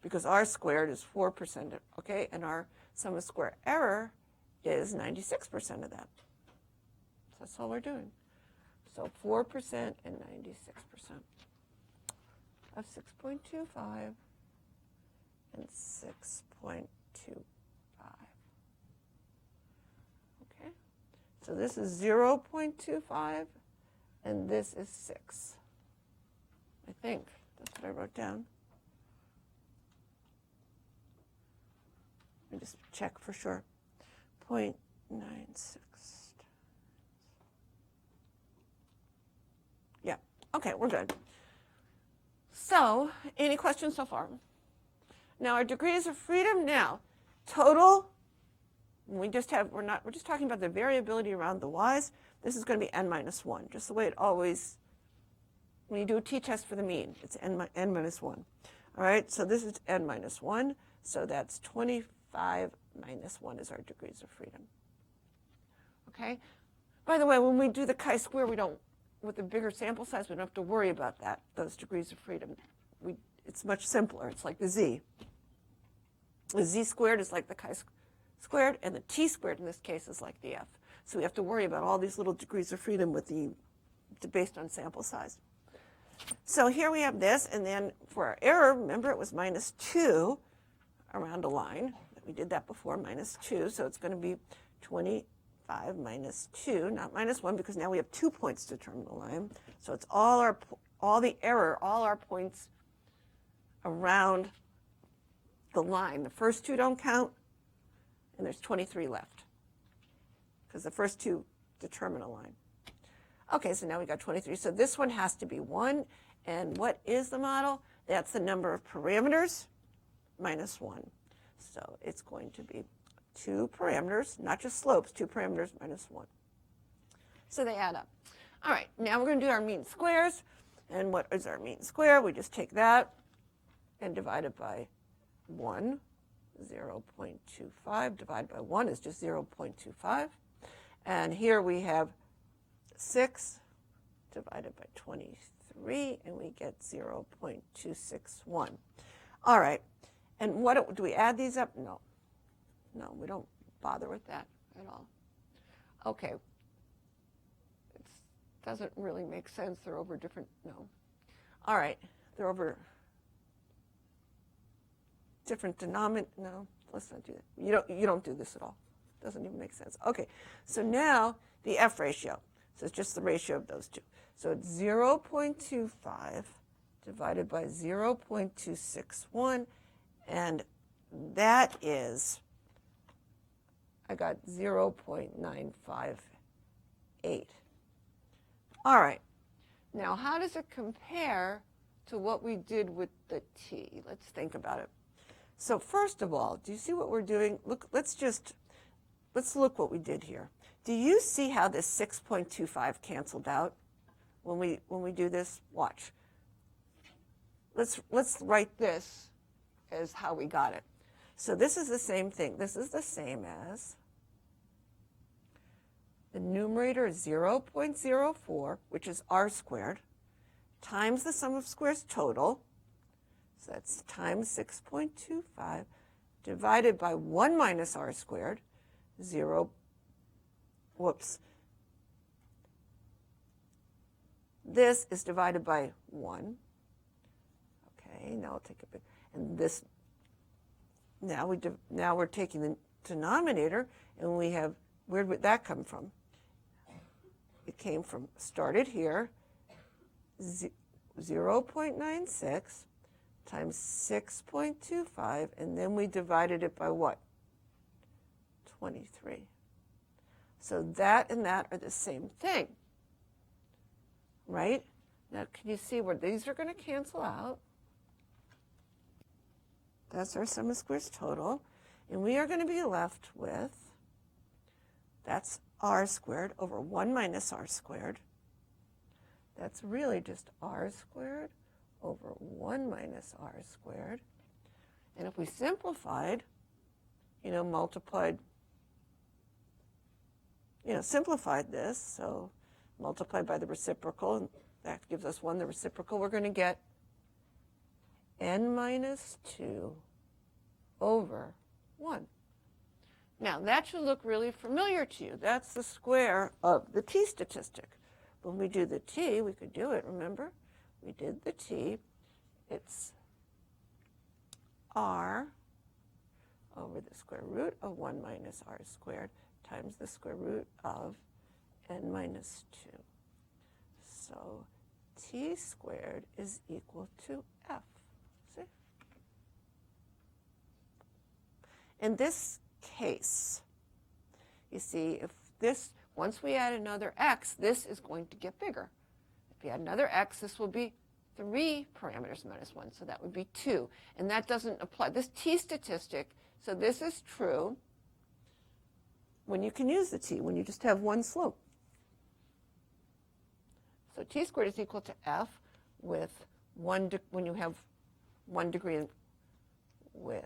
because R squared is 4%, okay, and our sum of square error is 96% of that. So that's all we're doing. So 4% and 96% of 6.25 and 6.25. Okay, so this is 0.25 and this is 6. I think that's what I wrote down. Let me just check for sure. 0.96. Yeah, okay, we're good. So, any questions so far? Now, our degrees of freedom now, total, we're just talking about the variability around the y's. This is going to be n minus 1, just the way it always, when you do a t-test for the mean, it's n minus 1. All right, so this is n minus 1, so that's 25 minus 1 is our degrees of freedom. Okay? By the way, when we do the chi-square, we don't, with a bigger sample size, we don't have to worry about that, those degrees of freedom. It's much simpler. It's like the z. The z squared is like the chi-squared, and the t squared in this case is like the f. So we have to worry about all these little degrees of freedom with the based on sample size. So here we have this, and then for our error, remember it was -2 around a line. We did that before, -2, so it's going to be 25 minus 2, not -1, because now we have 2 points to determine the line. So it's all the error, all our points around the line. The first 2 don't count, and there's 23 left, because the first 2 determine a line. Okay, so now we got 23. So this one has to be 1. And what is the model? That's the number of parameters minus 1. So it's going to be 2 parameters, not just slopes, 2 parameters minus 1. So they add up. All right, now we're going to do our mean squares. And what is our mean square? We just take that and divide it by 1. 0.25 divided by 1 is just 0.25. And here we have 6 divided by 23, and we get 0.261. All right, and what do we add these up? No, we don't bother with that at all. Okay, it doesn't really make sense. They're over different, no. All right, they're over different denominator. No, let's not do that. You don't do this at all. Doesn't even make sense. Okay, so now the F ratio. So it's just the ratio of those 2. So it's 0.25 divided by 0.261, and that is, I got 0.958. All right, now how does it compare to what we did with the t? Let's think about it. So first of all, do you see what we're doing? Look, let's look what we did here. Do you see how this 6.25 canceled out when we do this? Watch. Let's write this as how we got it. So this is the same thing. This is the same as the numerator is 0.04, which is r squared, times the sum of squares total. So that's times 6.25 divided by 1 minus r squared, 0. Whoops. This is divided by 1. Okay, now I'll take a bit. And this, now we're taking the denominator, and we have, where would that come from? It came from, started here, 0.96 times 6.25, and then we divided it by what? 23. So that and that are the same thing, right? Now, can you see where these are going to cancel out? That's our sum of squares total. And we are going to be left with, that's r squared over 1 minus r squared. That's really just r squared over 1 minus r squared. And if we simplified, simplified this, so multiplied by the reciprocal, and that gives us 1, the reciprocal, we're going to get n minus 2 over 1. Now, that should look really familiar to you. That's the square of the t statistic. When we do the t, we could do it, remember? We did the t. It's r over the square root of 1 minus r squared times the square root of n minus 2. So t squared is equal to f. See? In this case, you see, if this, once we add another x, this is going to get bigger. If you add another x, this will be 3 parameters minus 1, so that would be 2. And that doesn't apply. This t statistic, so this is true when you can use the t, when you just have one slope. So t squared is equal to f with when you have 1 degree with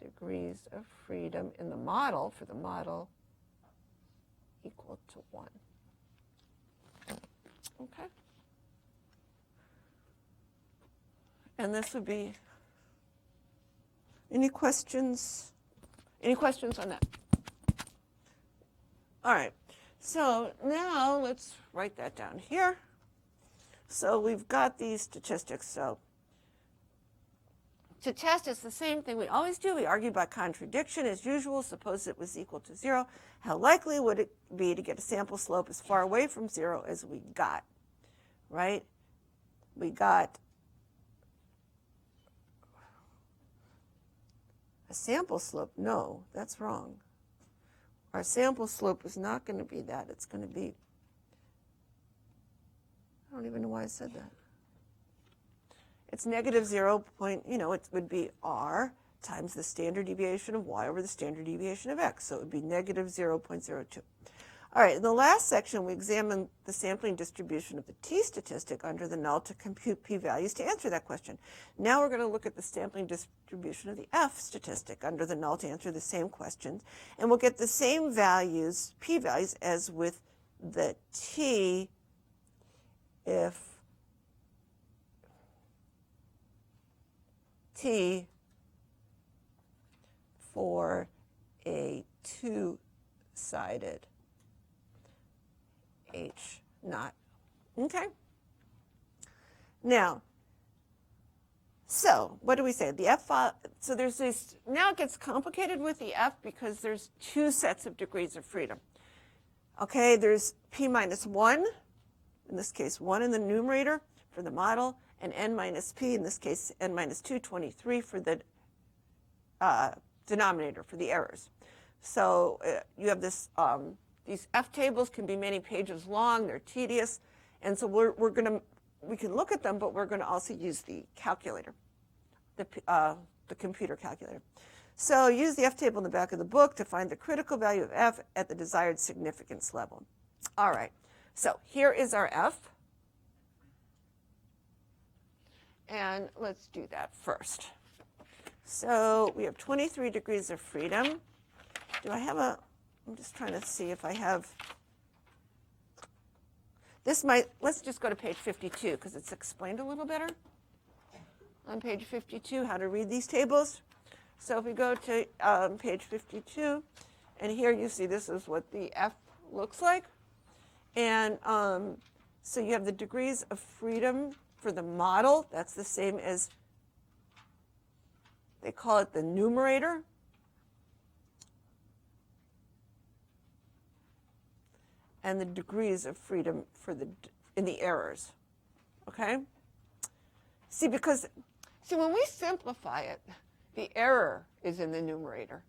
degrees of freedom in the model, for the model, equal to 1. Okay? And this would be, any questions? Any questions on that? All right. So now let's write that down here. So we've got these statistics. So to test, it's the same thing we always do. We argue by contradiction as usual. Suppose it was equal to 0. How likely would it be to get a sample slope as far away from 0 as we got, right? We got a sample slope. No, that's wrong. Our sample slope is not going to be that. It's going to be, I don't even know why I said that. It's negative 0 point, it would be r times the standard deviation of y over the standard deviation of x. So it would be negative 0.02. All right, in the last section, we examined the sampling distribution of the t statistic under the null to compute p-values to answer that question. Now we're going to look at the sampling distribution of the f statistic under the null to answer the same questions. And we'll get the same values, p-values, as with the t if t for a two-sided H naught. Okay? Now, so what do we say? The F, so there's this, now it gets complicated with the F because there's two sets of degrees of freedom. Okay, there's P minus 1, in this case 1 in the numerator for the model, and N minus P, in this case N minus 2, 23 for the denominator, for the errors. So you have this, these F tables can be many pages long, they're tedious, and so we can look at them, but we're going to also use the calculator, the computer calculator. So use the F table in the back of the book to find the critical value of F at the desired significance level. All right, so here is our F. And let's do that first. So we have 23 degrees of freedom. Do I have I'm just trying to see if I have, let's just go to page 52 because it's explained a little better. On page 52, how to read these tables. So if we go to page 52, and here you see this is what the F looks like. And so you have the degrees of freedom for the model. That's the same as, they call it the numerator. And the degrees of freedom in the errors, okay? See, when we simplify it, the error is in the numerator,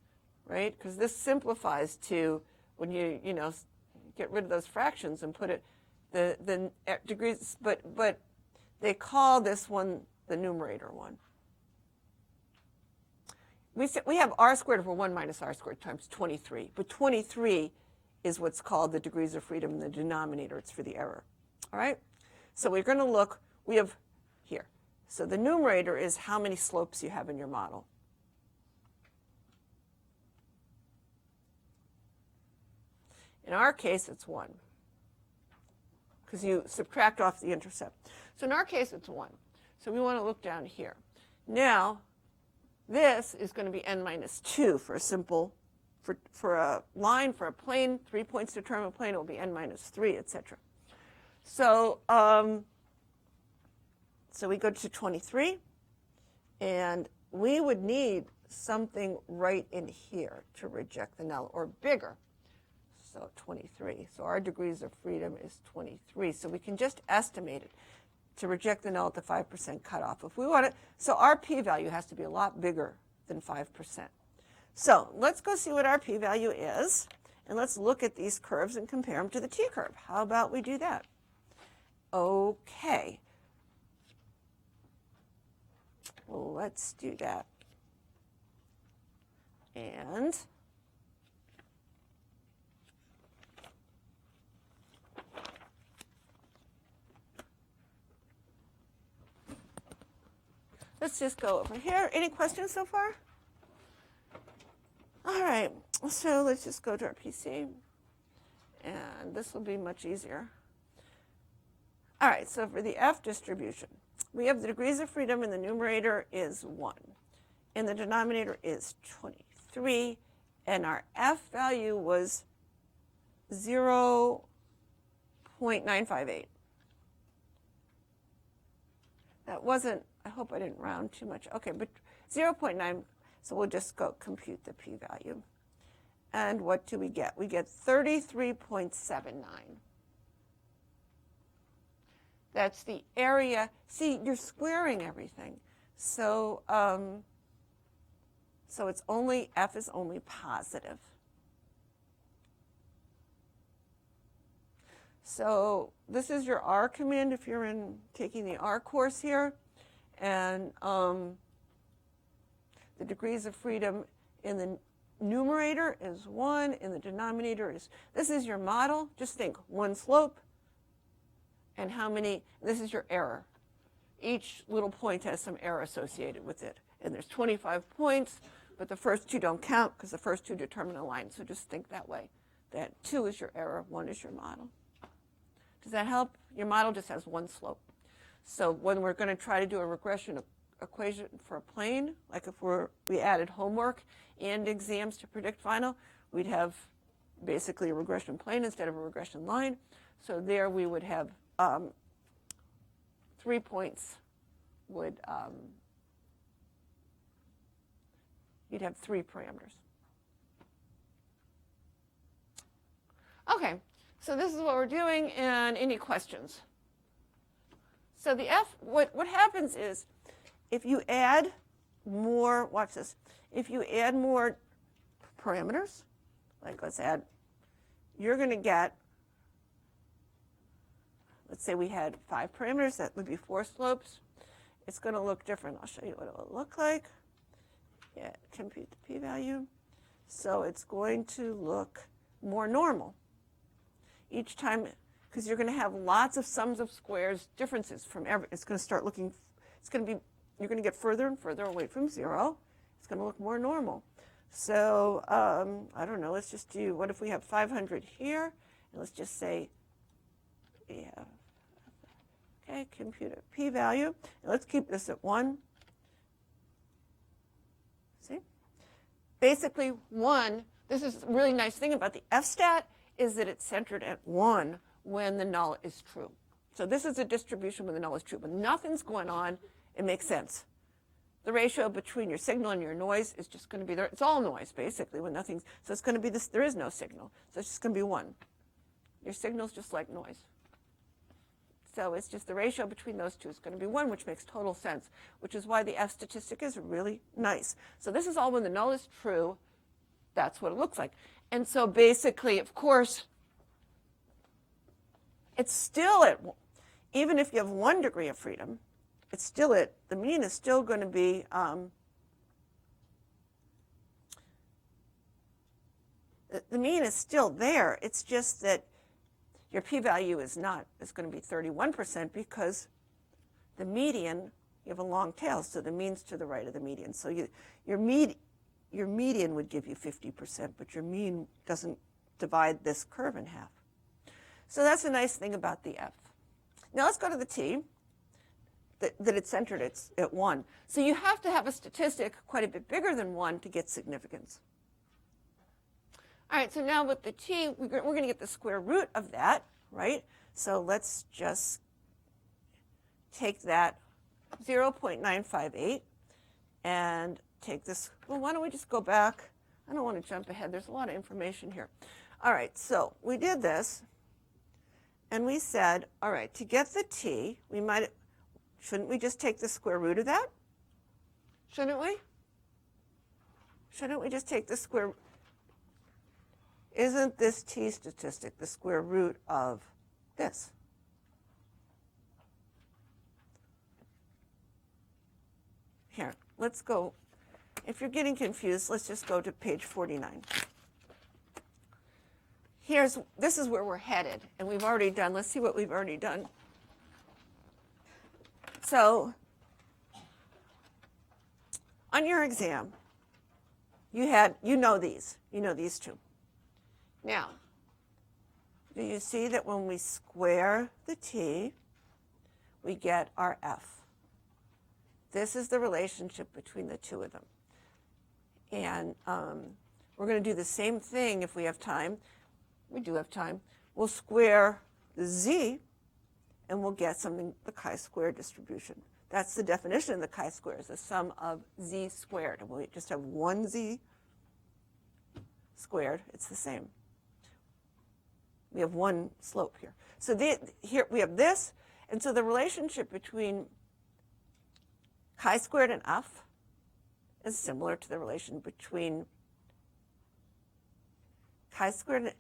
right? Because this simplifies to when you get rid of those fractions and put it the degrees, but they call this one the numerator one. We have r squared over 1 minus r squared times 23, but 23 is what's called the degrees of freedom in the denominator. It's for the error. All right? So we're going to look, we have here. So the numerator is how many slopes you have in your model. In our case, it's 1, because you subtract off the intercept. So in our case, it's 1. So we want to look down here. Now, this is going to be n minus 2 for a simple, for a line, for a plane, 3 points to determine a plane, it will be n minus 3, etc. So, so we go to 23, and we would need something right in here to reject the null, or bigger. So 23. So our degrees of freedom is 23. So we can just estimate it to reject the null at the 5% cutoff. If we want it, so our p-value has to be a lot bigger than 5%. So let's go see what our p-value is, and let's look at these curves and compare them to the t-curve. How about we do that? Okay. Well, let's do that. And let's just go over here. Any questions so far? All right, so let's just go to our PC, and this will be much easier. All right, so for the F distribution, we have the degrees of freedom in the numerator is 1, and the denominator is 23, and our F value was 0.958. That wasn't, I hope I didn't round too much. Okay, but 0.9, so we'll just go compute the p-value. And what do we get? We get 33.79. That's the area. See, you're squaring everything. So, so it's only, F is only positive. So this is your R command if you're taking the R course here. And the degrees of freedom in the numerator is 1, in the denominator is, this is your model. Just think, one slope, and how many, this is your error. Each little point has some error associated with it. And there's 25 points, but the first two don't count because the first two determine a line. So just think that way, that 2 is your error, 1 is your model. Does that help? Your model just has one slope. So when we're going to try to do a regression equation for a plane, like if we added homework and exams to predict final, we'd have basically a regression plane instead of a regression line. So there we would have 3 points would, you'd have 3 parameters. Okay, so this is what we're doing, and any questions? So the F, what happens is, if you add more, watch this, if you add more parameters, like let's add, you're going to get, let's say we had 5 parameters, that would be 4 slopes. It's going to look different. I'll show you what it will look like. Yeah, compute the p-value. So it's going to look more normal. Each time, because you're going to have lots of sums of squares, differences from every, it's going to start looking, it's going to be, you're going to get further and further away from 0. It's going to look more normal. So, I don't know, let's just do, what if we have 500 here? And let's just say, yeah, okay, compute a p-value. And let's keep this at 1. See? Basically, 1, this is a really nice thing about the F-stat, is that it's centered at 1 when the null is true. So this is a distribution when the null is true. When nothing's going on, it makes sense. The ratio between your signal and your noise is just going to be there. It's all noise, basically, when nothing's, so it's going to be this, there is no signal. So it's just going to be 1. Your signal's just like noise. So it's just the ratio between those two is going to be 1, which makes total sense, which is why the F statistic is really nice. So this is all when the null is true. That's what it looks like. And so basically, of course, it's still at, even if you have 1 degree of freedom, it's still at, the mean is still going to be, the mean is still there. It's just that your p-value is not, it's going to be 31% because the median, you have a long tail, so the mean's to the right of the median. So your median would give you 50%, but your mean doesn't divide this curve in half. So that's a nice thing about the F. Now let's go to the T, that it's centered at 1. So you have to have a statistic quite a bit bigger than 1 to get significance. All right, so now with the T, we're going to get the square root of that, right? So let's just take that 0.958 and take this, well, why don't we just go back? I don't want to jump ahead. There's a lot of information here. All right, so we did this, and we said, all right, to get the T, shouldn't we just take the square root of that? Shouldn't we? Shouldn't we just take the square? Isn't this T statistic the square root of this? Here, let's go. If you're getting confused, let's just go to page 49. This is where we're headed, and we've already done, let's see what we've already done. So, on your exam, you know these two. Now, do you see that when we square the T, we get our F? This is the relationship between the two of them. And we're going to do the same thing if we have time. we do have time. We'll square the z, and we'll get something, the chi-square distribution. That's the definition of the chi-square, is the sum of z squared. And we just have one z squared. It's the same. We have one slope here. So here we have this. And so the relationship between chi-squared and f is similar to the relation between chi-squared.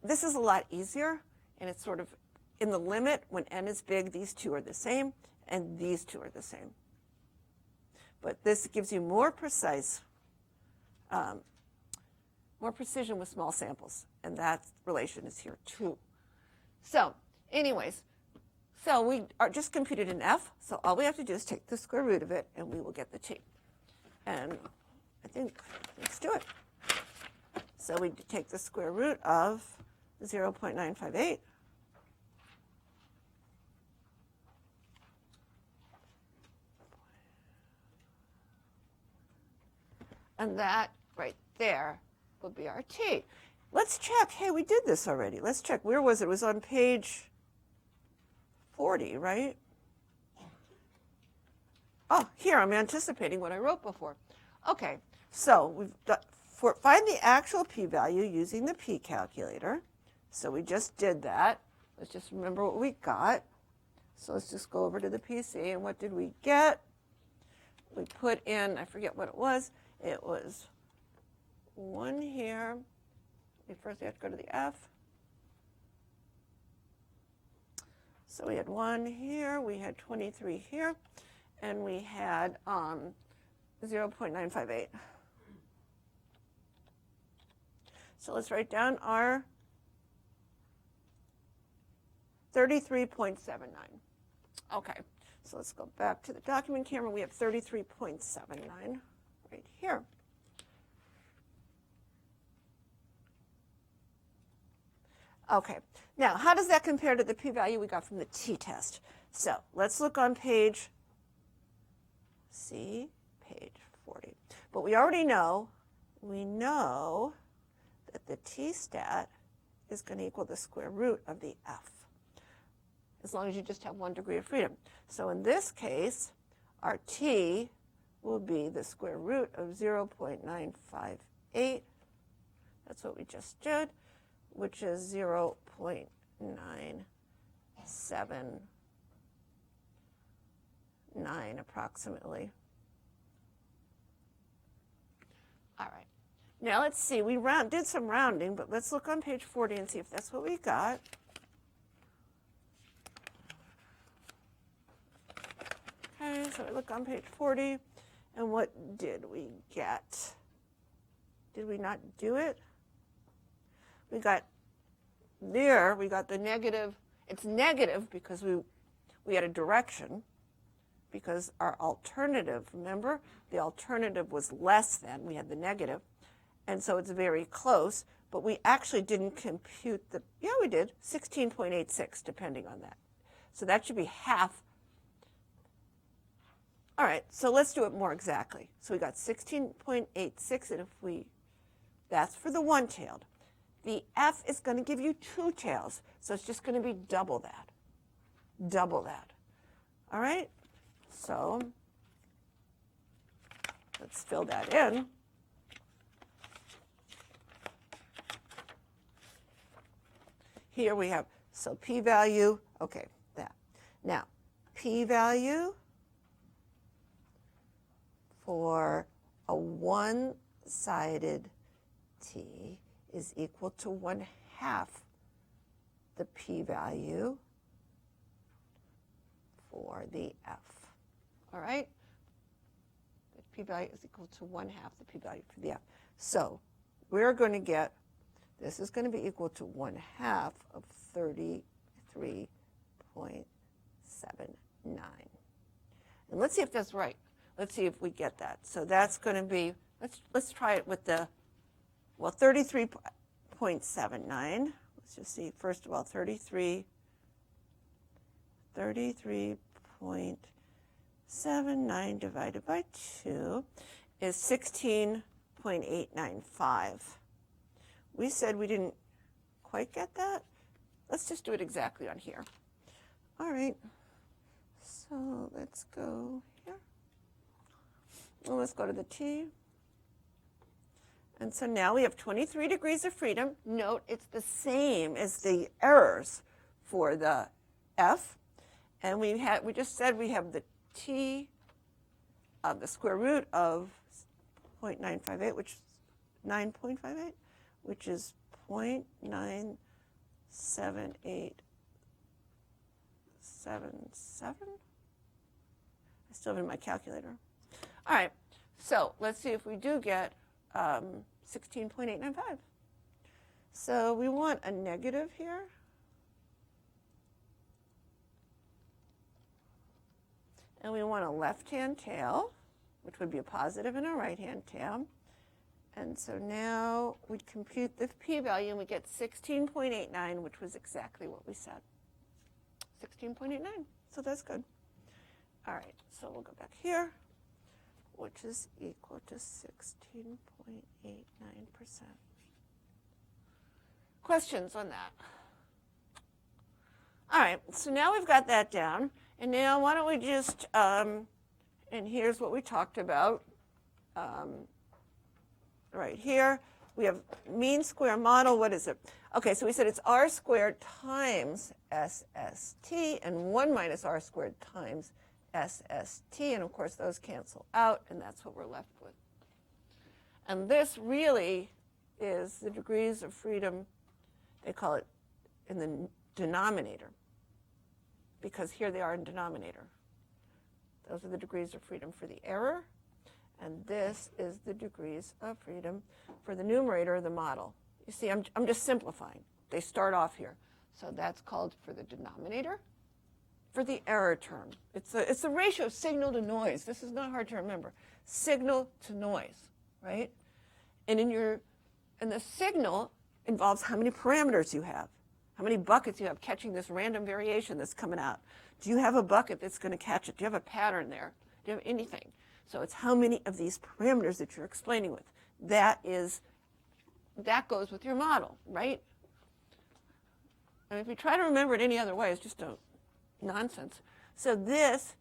This is a lot easier, and it's sort of in the limit. When n is big, these two are the same, and these two are the same. But this gives you more precise, more precision with small samples, and that relation is here too. So anyways, so we are just computed an f, so all we have to do is take the square root of it, and we will get the t. And I think, let's do it. So we take the square root of 0.958. And that right there will be our t. Let's check. Hey, we did this already. Let's check. Where was it? It was on page 40, right? Oh, here, I'm anticipating what I wrote before. Okay, so we've got, find the actual p-value using the p-calculator. So we just did that. Let's just remember what we got. So let's just go over to the PC, and what did we get? We put in, I forget what it was. It was 1 here. First we have to go to the f. So we had 1 here, we had 23 here, and we had 0.958. So let's write down our 33.79. Okay, so let's go back to the document camera. We have 33.79 right here. Okay, now how does that compare to the p-value we got from the t-test? So let's look on page 40. But we already know, that the t-stat is going to equal the square root of the f, as long as you just have 1 degree of freedom. So in this case, our t will be the square root of 0.958. That's what we just did, which is 0.979 approximately. All right. Now let's see. We did some rounding, but let's look on page 40 and see if that's what we got. Okay, so we look on page 40, and what did we get? Did we not do it? We got the negative. It's negative because we had a direction, because our alternative, remember, the alternative was less than, we had the negative, and so it's very close, but we actually didn't compute yeah, we did, 16.86, depending on that. So that should be half. All right, so let's do it more exactly. So we got 16.86, and that's for the one-tailed. The f is going to give you 2 tails, so it's just going to be double that. Double that. All right? So let's fill that in. Here we have, so p-value, okay, that. Now, p-value for a one-sided t is equal to 1/2 the p-value for the f. All right? The p-value is equal to 1/2 the p-value for the f. So we're going to get, this is going to be equal to 1/2 of 33.79. And let's see if that's right. Let's see if we get that. So that's going to be, let's try it with the, well, 33.79. Let's just see, first of all, 33.79 divided by 2 is 16.895. We said we didn't quite get that. Let's just do it exactly on here. All right, so let's go here. Well, let's go to the t. And so now we have 23 degrees of freedom. Note it's the same as the errors for the f. And we just said we have the t of the square root of 0.958, which is 9.58, which is 0.97877. I still have it in my calculator. All right, so let's see if we do get 16.895. So we want a negative here. And we want a left-hand tail, which would be a positive, and a right-hand tail. And so now we compute the p-value, and we get 16.89, which was exactly what we said. 16.89, so that's good. All right, so we'll go back here, which is equal to 16.89%. Questions on that? All right, so now we've got that down. And now why don't we just, and here's what we talked about right here. We have mean square model. What is it? Okay, so we said it's r squared times SST and 1 minus r squared times SST. And of course, those cancel out, and that's what we're left with. And this really is the degrees of freedom, they call it in the denominator, because here they are in denominator. Those are the degrees of freedom for the error, and this is the degrees of freedom for the numerator of the model. You see, I'm just simplifying. They start off here. So that's called for the denominator. For the error term, it's the ratio of signal to noise. This is not hard to remember. Signal to noise, right? And the signal involves how many parameters you have. How many buckets you have catching this random variation that's coming out. Do you have a bucket that's going to catch it? Do you have a pattern there? Do you have anything? So it's how many of these parameters that you're explaining with. That goes with your model, right? And if you try to remember it any other way, it's just nonsense. So this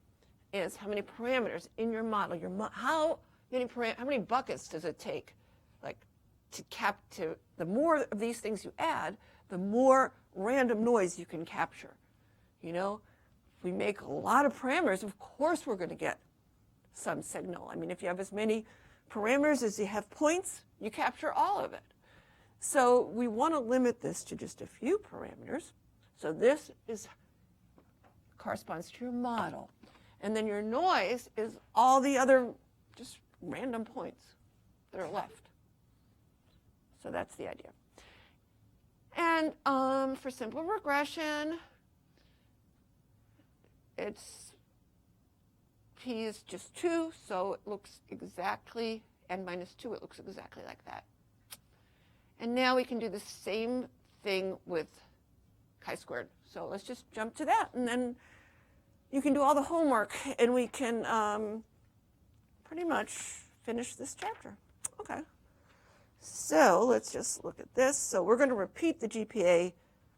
is how many parameters in your model. How many buckets does it take, like, the more of these things you add, the more random noise you can capture. You know, if we make a lot of parameters, of course we're going to get some signal. I mean, if you have as many parameters as you have points, you capture all of it. So we want to limit this to just a few parameters. So this corresponds to your model. And then your noise is all the other just random points that are left. So that's the idea. And for simple regression, p is just 2, so it looks exactly, n minus 2, it looks exactly like that. And now we can do the same thing with chi-squared. So let's just jump to that, and then you can do all the homework, and we can pretty much finish this chapter. Okay. So let's just look at this. So we're going to repeat the GPA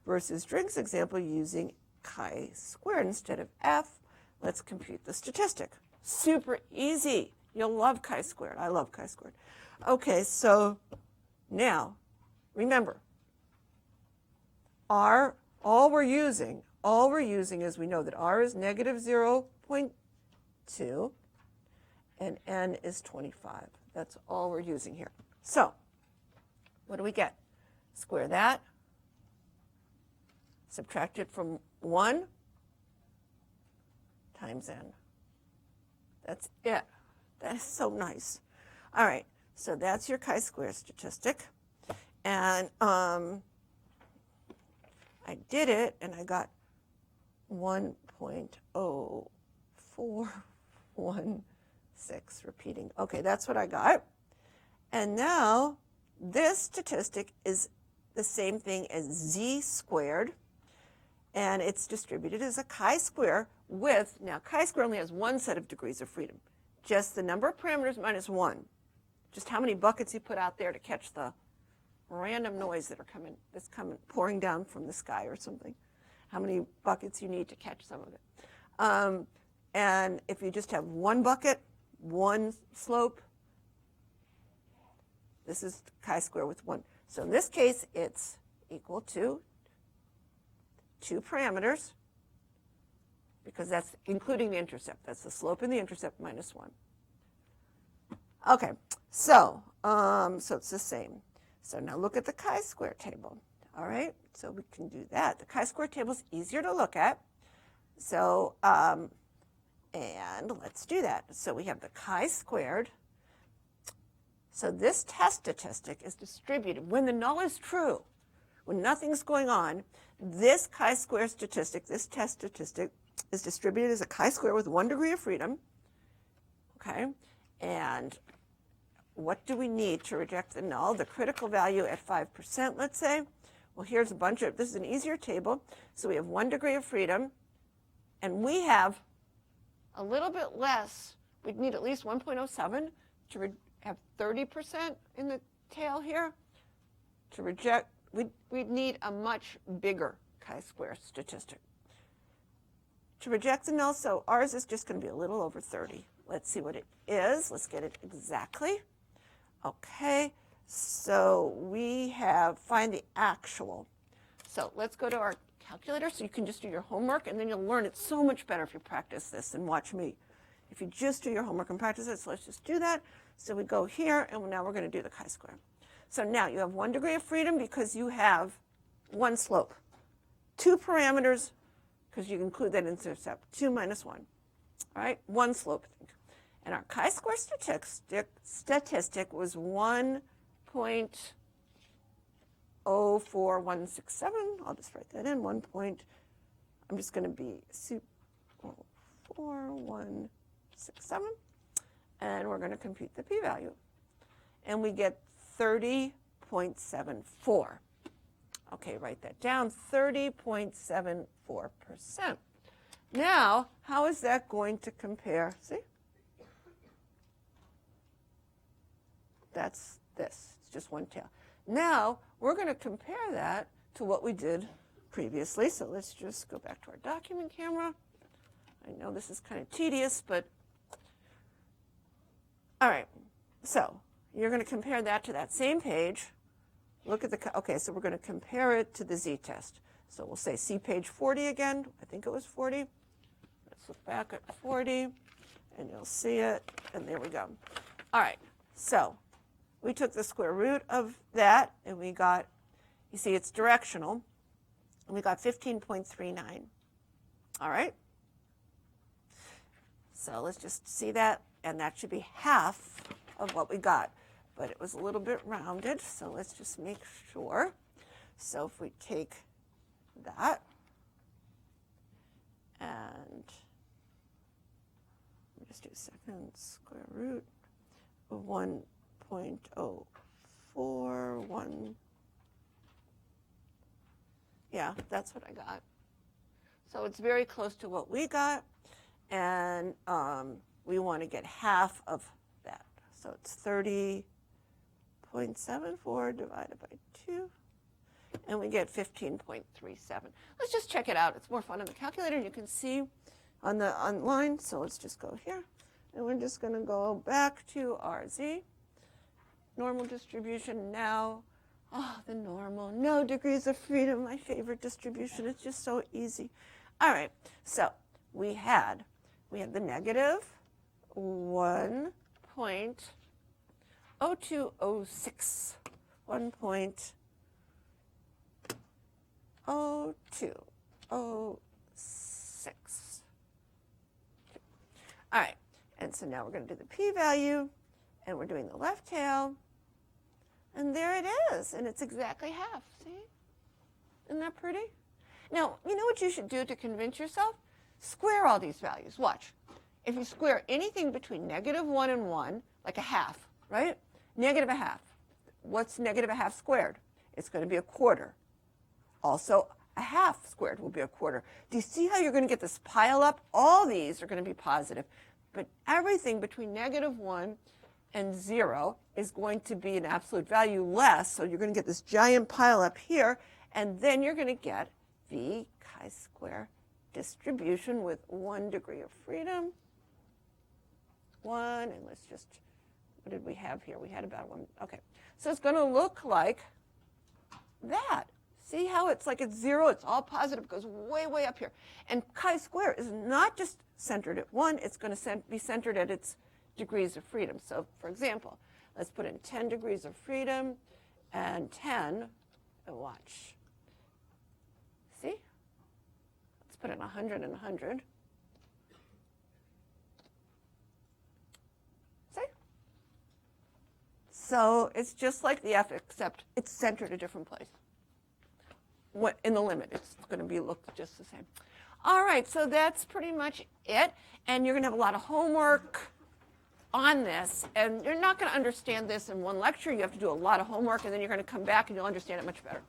versus drinks example using chi-squared instead of f. Let's compute the statistic. Super easy. You'll love chi-squared. I love chi-squared. Okay, so now, remember, R, all we're using is we know that R is negative 0.2 and N is 25. That's all we're using here. So what do we get? Square that, subtract it from 1 times N. That's it. That is so nice. All right, so that's your chi-square statistic. And I did it, and I got 1.0416 repeating. Okay, that's what I got. And now this statistic is the same thing as z squared, and it's distributed as a chi-square with, now chi-square only has one set of degrees of freedom, just the number of parameters minus 1, just how many buckets you put out there to catch the random noise that's pouring down from the sky or something. How many buckets you need to catch some of it. And if you just have one bucket, one slope, this is chi-square with one. So in this case, it's equal to 2 parameters, because that's including the intercept. That's the slope and the intercept minus 1. Okay, so it's the same. So now look at the chi-square table. All right, so we can do that. The chi-square table is easier to look at. So, and let's do that. So we have the chi-squared. So this test statistic is distributed. When the null is true, when nothing's going on, this chi-square statistic, this test statistic, is distributed as a chi-square with 1 degree of freedom. Okay, and what do we need to reject the null? The critical value at 5%, let's say. Well, here's a bunch of, this is an easier table. So we have 1 degree of freedom, and we have a little bit less. We'd need at least 1.07 to have 30% in the tail here. To reject, we'd need a much bigger chi-square statistic. To reject the null, so ours is just going to be a little over 30. Let's see what it is. Let's get it exactly. Okay, so we have, find the actual. So let's go to our calculator so you can just do your homework, and then you'll learn it so much better if you practice this and watch me. If you just do your homework and practice it, so let's just do that. So we go here, and now we're going to do the chi-square. So now you have 1 degree of freedom because you have 1 slope. 2 parameters, because you include that intercept, 2 minus 1. All right, 1 slope. And our chi-square statistic was 1.04167. I'll just write that in, I'm just going to be 0.4167. And we're going to compute the p-value. And we get 30.74. Okay, write that down, 30.74%. Now, how is that going to compare? See? That's this. It's just one tail. Now, we're going to compare that to what we did previously. So let's just go back to our document camera. I know this is kind of tedious, but all right. So you're going to compare that to that same page. Look at the, okay, so we're going to compare it to the z-test. So we'll say see page 40 again. I think it was 40. Let's look back at 40, and you'll see it, and there we go. All right, so we took the square root of that, and we got, you see it's directional, and we got 15.39. All right? So let's just see that, and that should be half of what we got. But it was a little bit rounded, so let's just make sure. So if we take that, and let me just do second square root of 1.041. Yeah, that's what I got. So it's very close to what we got, and we want to get half of that. So it's 30.74 divided by 2, and we get 15.37. Let's just check it out. It's more fun on the calculator. You can see on the online. So let's just go here, and we're just going to go back to our z. Normal distribution now. Oh, the normal. No degrees of freedom, my favorite distribution. It's just so easy. All right, so we had the negative 1.0206. 1.0206. All right, and so now we're going to do the p-value, and we're doing the left tail, and there it is, and it's exactly half. See? Isn't that pretty? Now, you know what you should do to convince yourself? Square all these values. Watch. If you square anything between -1 and 1, like a half, right? Negative a half. What's negative a half squared? It's going to be a quarter. Also, a half squared will be a quarter. Do you see how you're going to get this pile up? All these are going to be positive. But everything between -1 and 0 is going to be an absolute value less. So you're going to get this giant pile up here, and then you're going to get v chi-square distribution with 1 degree of freedom. 1, and let's just, what did we have here? We had about 1. Okay. So it's going to look like that. See how it's like it's 0, it's all positive, it goes way, way up here. And chi-square is not just centered at 1, it's going to be centered at its degrees of freedom. So, for example, let's put in 10 degrees of freedom and 10, and watch. See? Let's put in 100 and 100. See? So it's just like the f, except it's centered a different place. In the limit, it's going to be look just the same. All right, so that's pretty much it. And you're going to have a lot of homework on this. And you're not going to understand this in one lecture. You have to do a lot of homework, and then you're going to come back and you'll understand it much better.